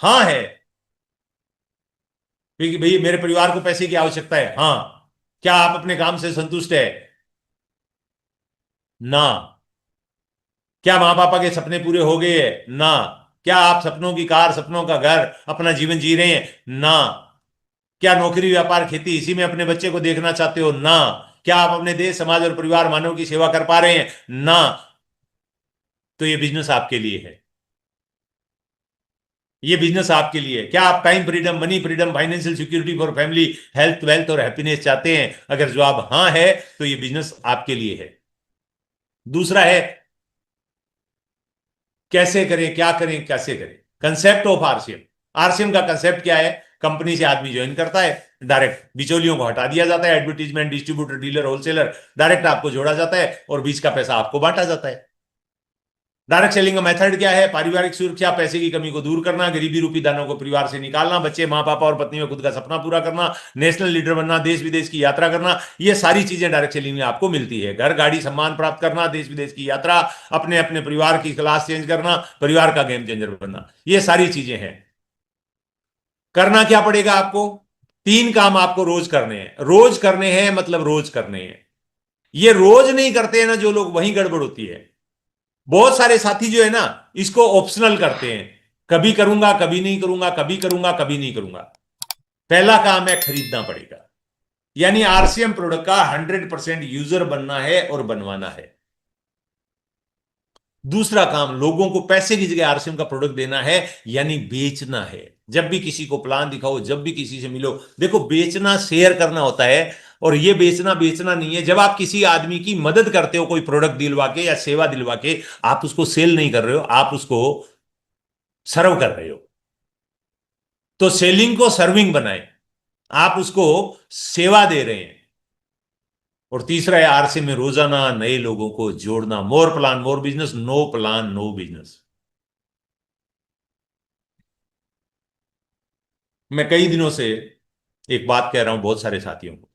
हाँ है, क्योंकि भाई मेरे परिवार को पैसे की आवश्यकता है, हाँ, क्या आप अपने काम से संतुष्ट है, ना, क्या मां पापा के सपने पूरे हो गए हैं, ना, क्या आप सपनों की कार सपनों का घर अपना जीवन जी रहे हैं, ना, क्या नौकरी व्यापार खेती इसी में अपने बच्चे को देखना चाहते हो, ना, क्या आप अपने देश समाज और परिवार मानव की सेवा कर पा रहे हैं, ना, तो ये बिजनेस आपके लिए है। ये बिजनेस आपके लिए है। क्या आप time freedom money freedom financial security for family health wealth और हैप्पीनेस चाहते हैं। अगर जवाब हाँ है तो ये बिजनेस आपके लिए है। दूसरा है कैसे करें, क्या करें, कैसे करें। कंसेप्ट ऑफ आरसीएम, आरसीएम का कंसेप्ट क्या है। कंपनी से आदमी ज्वाइन करता है, डायरेक्ट बिचौलियों को हटा दिया जाता है, advertisement distributor dealer wholesaler, direct आपको जोड़ा जाता है और बीच का पैसा आपको बांटा जाता है। डायरेक्ट सेलिंग का मेथड क्या है, पारिवारिक सुरक्षा, पैसे की कमी को दूर करना, गरीबी रूपी दानों को परिवार से निकालना, बच्चे माँ पापा और पत्नी में खुद का सपना पूरा करना, नेशनल लीडर बनना, देश विदेश की यात्रा करना। ये सारी चीजें डायरेक्ट सेलिंग में आपको मिलती है। घर गाड़ी सम्मान प्राप्त करना, देश विदेश की यात्रा, अपने अपने परिवार की क्लास चेंज करना, परिवार का गेम चेंजर बनना, ये सारी चीजें हैं। करना क्या पड़ेगा आपको, 3 काम आपको रोज करने हैं। रोज करने हैं मतलब रोज करने हैं। ये रोज नहीं करते हैं ना जो लोग, वहीं गड़बड़ होती है। बहुत सारे साथी जो है ना इसको ऑप्शनल करते हैं, कभी करूंगा कभी नहीं करूंगा, कभी करूंगा कभी नहीं करूंगा। पहला काम है खरीदना पड़ेगा, यानी आरसीएम प्रोडक्ट का 100% यूजर बनना है और बनवाना है। दूसरा काम लोगों को पैसे की जगह आरसीएम का प्रोडक्ट देना है, यानी बेचना है। जब भी किसी को प्लान दिखाओ, जब भी किसी से मिलो, देखो बेचना शेयर करना होता है। और ये बेचना बेचना नहीं है। जब आप किसी आदमी की मदद करते हो कोई प्रोडक्ट दिलवा के या सेवा दिलवा के, आप उसको सेल नहीं कर रहे हो, आप उसको सर्व कर रहे हो। तो सेलिंग को सर्विंग बनाए, आप उसको सेवा दे रहे हैं। और तीसरा है आरसीएम में रोजाना नए लोगों को जोड़ना। More plan more business, no plan no business. मैं कई दिनों से एक बात कह रहा हूं बहुत सारे साथियों को।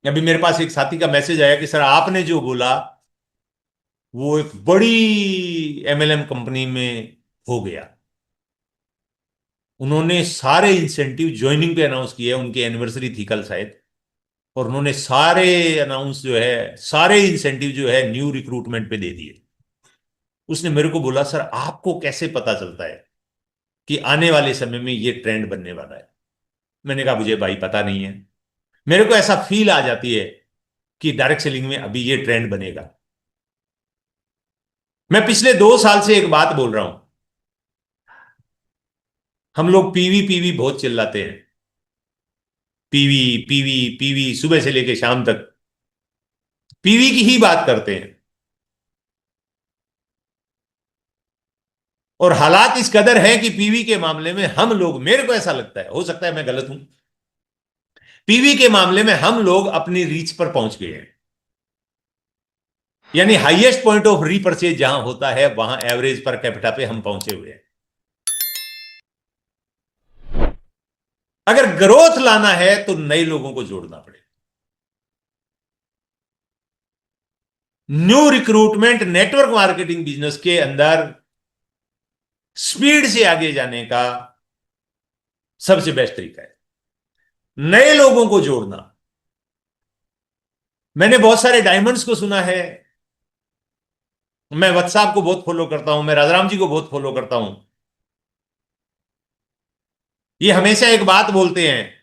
अभी मेरे पास एक साथी का मैसेज आया कि सर आपने जो बोला वो एक बड़ी एमएलएम कंपनी में हो गया। उन्होंने सारे इंसेंटिव ज्वाइनिंग पे अनाउंस किए, उनकी एनिवर्सरी थी कल शायद, और उन्होंने सारे अनाउंस जो है, सारे इंसेंटिव जो है न्यू रिक्रूटमेंट पे दे दिए। उसने मेरे को बोला सर आपको कैसे पता चलता है कि आने वाले समय में ये ट्रेंड बनने वाला है? मैंने कहा मुझे भाई पता नहीं है, मेरे को ऐसा फील आ जाती है कि डायरेक्ट सेलिंग में अभी ये ट्रेंड बनेगा। मैं पिछले 2 साल से एक बात बोल रहा हूं। हम लोग पीवी पीवी बहुत चिल्लाते हैं, पीवी पीवी पीवी, सुबह से लेकर शाम तक पीवी की ही बात करते हैं। और हालात इस कदर है कि पीवी के मामले में हम लोग, मेरे को ऐसा लगता है, हो सकता है मैं गलत हूं, पीवी के मामले में हम लोग अपनी रीच पर पहुंच गए हैं। यानी हाईएस्ट पॉइंट ऑफ रीपर्चेज जहां होता है वहां एवरेज पर कैपिटा पे हम पहुंचे हुए हैं। अगर ग्रोथ लाना है तो नए लोगों को जोड़ना पड़ेगा। New recruitment network marketing business के अंदर स्पीड से आगे जाने का सबसे बेस्ट तरीका है नए लोगों को जोड़ना। मैंने बहुत सारे डायमंड्स को सुना है, मैं व्हाट्सएप को बहुत फॉलो करता हूं, मैं राजाराम जी को बहुत फॉलो करता हूं। ये हमेशा एक बात बोलते हैं,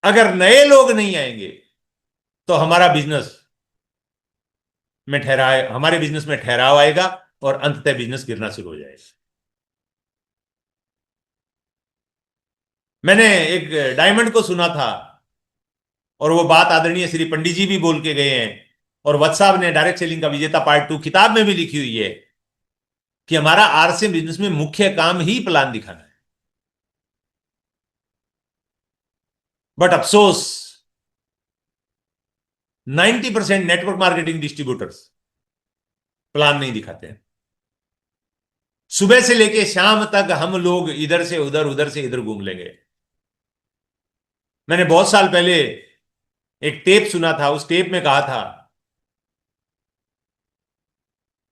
अगर नए लोग नहीं आएंगे तो हमारे बिजनेस में ठहराव आएगा और अंततः बिजनेस गिरना शुरू हो जाएगा। मैंने एक डायमंड को सुना था और वो बात आदरणीय श्री पंडित जी भी बोल के गए हैं, और व्हाट्सएप ने डायरेक्ट सेलिंग का विजेता पार्ट 2 किताब में भी लिखी हुई है कि हमारा आरसीएम बिजनेस में मुख्य काम ही प्लान दिखाना है। बट अफसोस 90% नेटवर्क मार्केटिंग डिस्ट्रीब्यूटर्स प्लान नहीं दिखाते हैं। सुबह से लेके शाम तक हम लोग इधर से उधर, उधर से इधर घूम लेंगे। मैंने बहुत साल पहले एक टेप सुना था, उस टेप में कहा था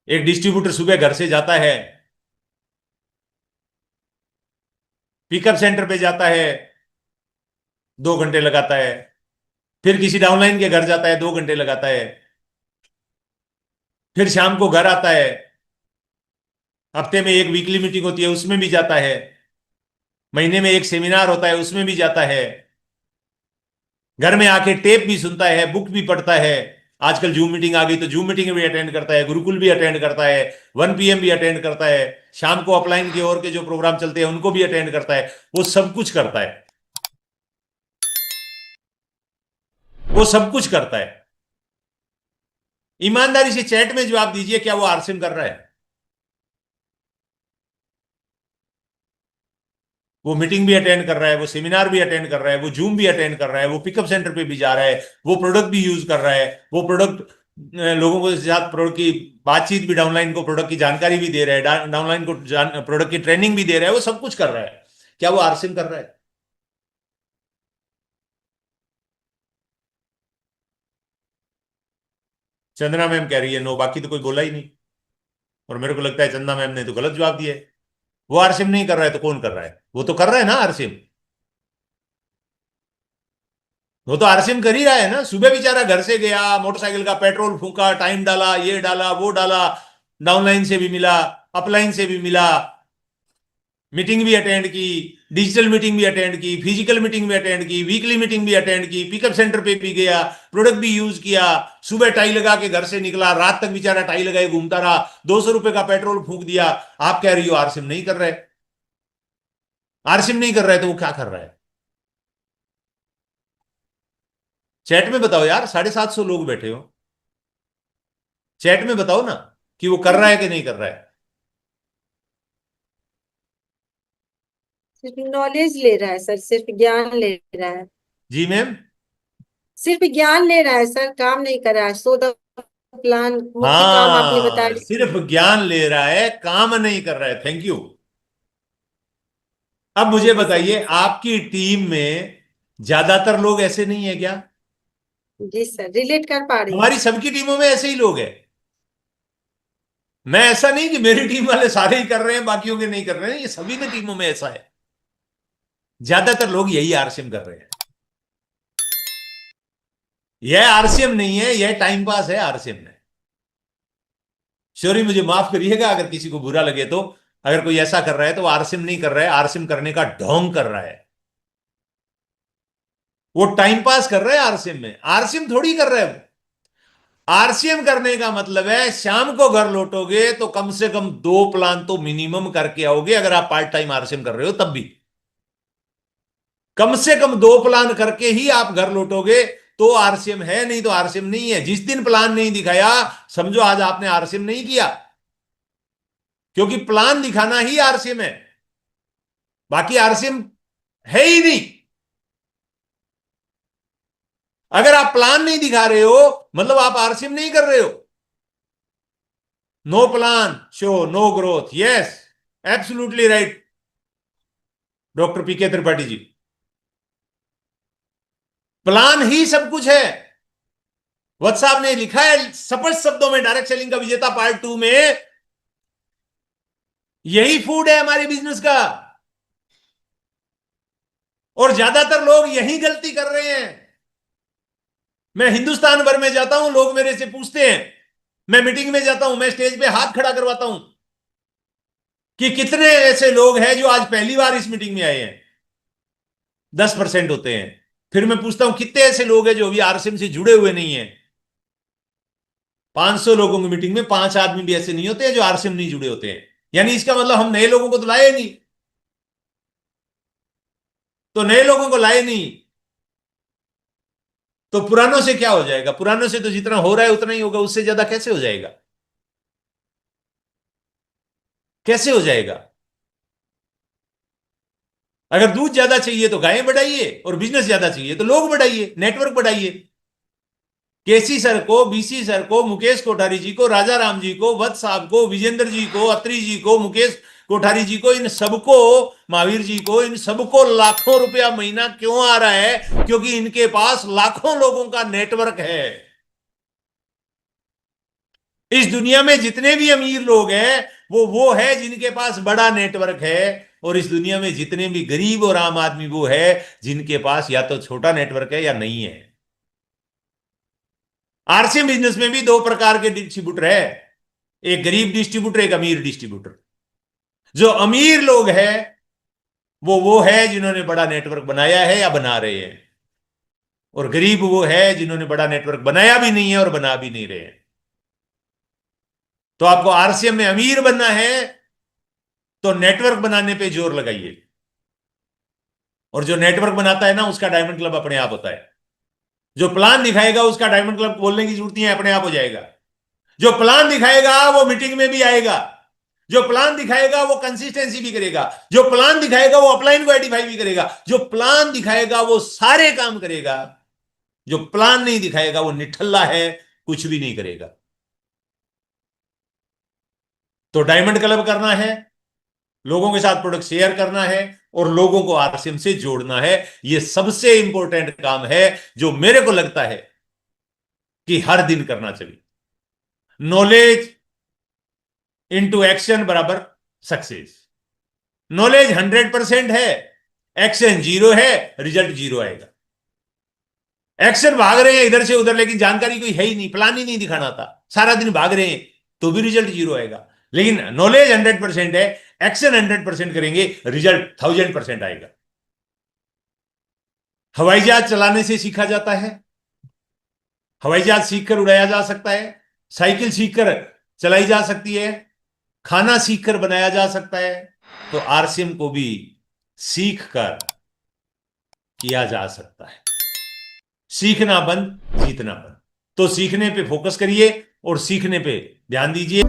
एक डिस्ट्रीब्यूटर सुबह घर से जाता है, पिकअप सेंटर पे जाता है, 2 घंटे लगाता है, फिर किसी डाउनलाइन के घर जाता है, 2 घंटे लगाता है, फिर शाम को घर आता है, हफ्ते में एक वीकली मीटिंग होती है उसमें भी जाता है, महीने में एक सेमिनार होता है उसमें भी जाता है, घर में आके टेप भी सुनता है, बुक भी पढ़ता है। आजकल जूम मीटिंग आ गई तो जूम मीटिंग भी अटेंड करता है, गुरुकुल भी अटेंड करता है, 1 PM भी अटेंड करता है, शाम को अपलाइन की ओर के जो प्रोग्राम चलते हैं उनको भी अटेंड करता है। वो सब कुछ करता है, वो सब कुछ करता है। ईमानदारी से चैट में जवाब दीजिए, क्या वो आरसीएम कर रहा है? वो मीटिंग भी अटेंड कर रहा है, वो सेमिनार भी अटेंड कर रहा है, वो जूम भी अटेंड कर रहा है, वो पिकअप सेंटर पे भी जा रहा है, वो प्रोडक्ट भी यूज कर रहा है, वो प्रोडक्ट लोगों के साथ प्रोडक्ट की बातचीत भी, डाउनलाइन को प्रोडक्ट की जानकारी भी दे रहा है, डाउनलाइन को प्रोडक्ट की ट्रेनिंग भी दे रहा है, वो सब कुछ कर रहा है। क्या वो आरसीएम कर रहा है? चंद्रा मैम कह रही है नो, बाकी तो कोई बोला ही नहीं। और मेरे को लगता है चंदा मैम ने तो गलत जवाब दिया है। वो आरसीएम नहीं कर रहा है तो कौन कर रहा है? वो तो कर रहा है ना आरसीएम, वो तो आरसीएम कर ही रहा है ना। सुबह बेचारा घर से गया, मोटरसाइकिल का पेट्रोल फूंका, टाइम डाला, ये डाला वो डाला, डाउनलाइन से भी मिला, अपलाइन से भी मिला, मीटिंग भी अटेंड की, डिजिटल मीटिंग भी अटेंड की, फिजिकल मीटिंग भी अटेंड की, वीकली मीटिंग भी अटेंड की, पिकअप सेंटर पे भी गया, प्रोडक्ट भी यूज किया, सुबह टाई लगा के घर से निकला, रात तक बेचारा टाई लगाए घूमता रहा, 200 रुपए का पेट्रोल फूंक दिया। आप कह रही हो आरसीएम नहीं कर रहे? आरसीएम नहीं कर रहा है तो वो क्या कर रहा है? चैट में बताओ यार, 750 लोग बैठे हो, चैट में बताओ ना कि वो कर रहा है कि नहीं कर रहा है। सिर्फ नॉलेज ले रहा है सर, सिर्फ ज्ञान ले रहा है। जी मैम। सिर्फ ज्ञान ले रहा है सर, काम नहीं कर रहा है। सो द प्लान, मुख्य काम आपने बता हाँ, दिया। सिर्फ ज्ञान ले रहा है, काम नहीं कर रहा है। Thank you. अब मुझे जी सर। बताइए, आपकी टीम में ज्यादातर लोग ऐसे नहीं है क्या? जी सर, रिलेट कर पा रही हमारी हूँ। सबकी टीमों में ऐसे ही लोग हैं। मैं ऐसा नहीं कि मेरी टीम वाले सारे ही कर रहे हैं बाकियों के नहीं कर रहे हैं, ये सभी की टीमों में ऐसा है। ज्यादातर लोग यही आरसीएम कर रहे हैं। यह आरसीएम नहीं है, यह टाइम पास है आरसीएम में। श्योरी मुझे माफ करिएगा अगर किसी को बुरा लगे तो। अगर कोई ऐसा कर रहा है तो आरसीएम नहीं कर रहा है, आरसीएम करने का ढोंग कर रहा है। वो टाइम पास कर रहा है आरसीएम में, आरसीएम थोड़ी कर रहा है वो। आरसीएम करने का मतलब है शाम को घर लौटोगे तो कम से कम 2 प्लान तो मिनिमम करके आओगे, अगर आप पार्ट टाइम आरसीएम कर रहे हो तब भी। कम से कम 2 प्लान करके ही आप घर लौटोगे तो आरसीएम है, नहीं तो आरसीएम नहीं है। जिस दिन प्लान नहीं दिखाया, समझो आज आपने आरसीएम नहीं किया, क्योंकि प्लान दिखाना ही आरसीएम है, बाकी आरसीएम है ही नहीं। अगर आप प्लान नहीं दिखा रहे हो मतलब आप आरसीएम नहीं कर रहे हो। No plan show no growth, yes, absolutely right doctor PK Tripathi ji. Plan ही सब कुछ है। वत्स साहब ने लिखा है स्पष्ट शब्दों में, डायरेक्ट सेलिंग का विजेता पार्ट 2 में, यही फूड है हमारे बिजनेस का। और ज्यादातर लोग यही गलती कर रहे हैं। मैं हिंदुस्तान भर में जाता हूं, लोग मेरे से पूछते हैं, मैं मीटिंग में जाता हूं, मैं स्टेज पे हाथ खड़ा करवाता हूं कि कितने ऐसे लोग हैं जो आज पहली बार इस मीटिंग में आए हैं। 10% होते हैं। फिर मैं पूछता हूं कितने ऐसे लोग हैं जो अभी आरसीएम से जुड़े हुए नहीं है। 500 लोगों की मीटिंग में 5 आदमी भी ऐसे नहीं होते हैं जो आरसीएम नहीं जुड़े होते हैं। यानी इसका मतलब हम नए लोगों को तो लाए नहीं। तो नए लोगों को लाए नहीं तो पुरानों से क्या हो जाएगा? पुरानों से तो जितना हो रहा है उतना ही होगा, उससे ज्यादा कैसे हो जाएगा? कैसे हो जाएगा? अगर दूध ज्यादा चाहिए तो गायें बढ़ाइए, और बिजनेस ज्यादा चाहिए तो लोग बढ़ाइए, नेटवर्क बढ़ाइए। केसी सर को, बीसी सर को, मुकेश कोठारी जी को, राजा राम जी को, वत्स साहब को, विजेंद्र जी को, अत्री जी को, मुकेश कोठारी जी को, इन सबको, महावीर जी को, इन सबको लाखों रुपया महीना क्यों आ रहा है? क्योंकि इनके पास लाखों लोगों का नेटवर्क है। इस दुनिया में जितने भी अमीर लोग हैं वो है जिनके पास बड़ा नेटवर्क है, और इस दुनिया में जितने भी गरीब और आम आदमी वो है जिनके पास या तो छोटा नेटवर्क है या नहीं है। आरसीएम बिजनेस में भी 2 प्रकार के डिस्ट्रीब्यूटर है, एक गरीब डिस्ट्रीब्यूटर, एक अमीर डिस्ट्रीब्यूटर। जो अमीर लोग हैं वो है जिन्होंने बड़ा नेटवर्क बनाया है या बना रहे हैं, और गरीब वो है जिन्होंने बड़ा नेटवर्क बनाया भी नहीं है और बना भी नहीं रहे हैं। तो आपको आरसीएम में अमीर बनना है तो नेटवर्क बनाने पे जोर लगाइए, और जो नेटवर्क बनाता है ना उसका डायमंड क्लब अपने आप होता है। जो प्लान दिखाएगा उसका डायमंड क्लब बोलने की जरूरत नहीं है, अपने आप हो जाएगा। जो प्लान दिखाएगा वो मीटिंग में भी आएगा, जो प्लान दिखाएगा वो कंसिस्टेंसी भी करेगा, जो प्लान दिखाएगा वो अपलाइन को आइडेंटिफाई भी करेगा, जो प्लान दिखाएगा वो सारे काम करेगा। जो प्लान नहीं दिखाएगा वो निठल्ला है, कुछ भी नहीं करेगा। तो डायमंड क्लब करना है, लोगों के साथ प्रोडक्ट शेयर करना है, और लोगों को आरसीएम से जोड़ना है। यह सबसे इंपॉर्टेंट काम है जो मेरे को लगता है कि हर दिन करना चाहिए। नॉलेज इनटू एक्शन बराबर सक्सेस। नॉलेज 100% है, एक्शन 0 है, रिजल्ट 0 आएगा। एक्शन भाग रहे हैं इधर से उधर, लेकिन जानकारी कोई है ही नहीं, प्लान ही नहीं दिखाना था, सारा दिन भाग रहे हैं, तो भी रिजल्ट 0 आएगा। लेकिन नॉलेज 100% है, एक्शन 100% करेंगे, रिजल्ट 1000% आएगा। हवाई जहाज चलाने से सीखा जाता है, हवाई जहाज सीखकर उड़ाया जा सकता है, साइकिल सीखकर चलाई जा सकती है, खाना सीखकर बनाया जा सकता है। तो आरसीएम को भी सीखकर किया जा सकता है। सीखना बंद, जीतना बंद। तो सीखने पे फोकस करिए और सीखने पे ध्यान दीजिए।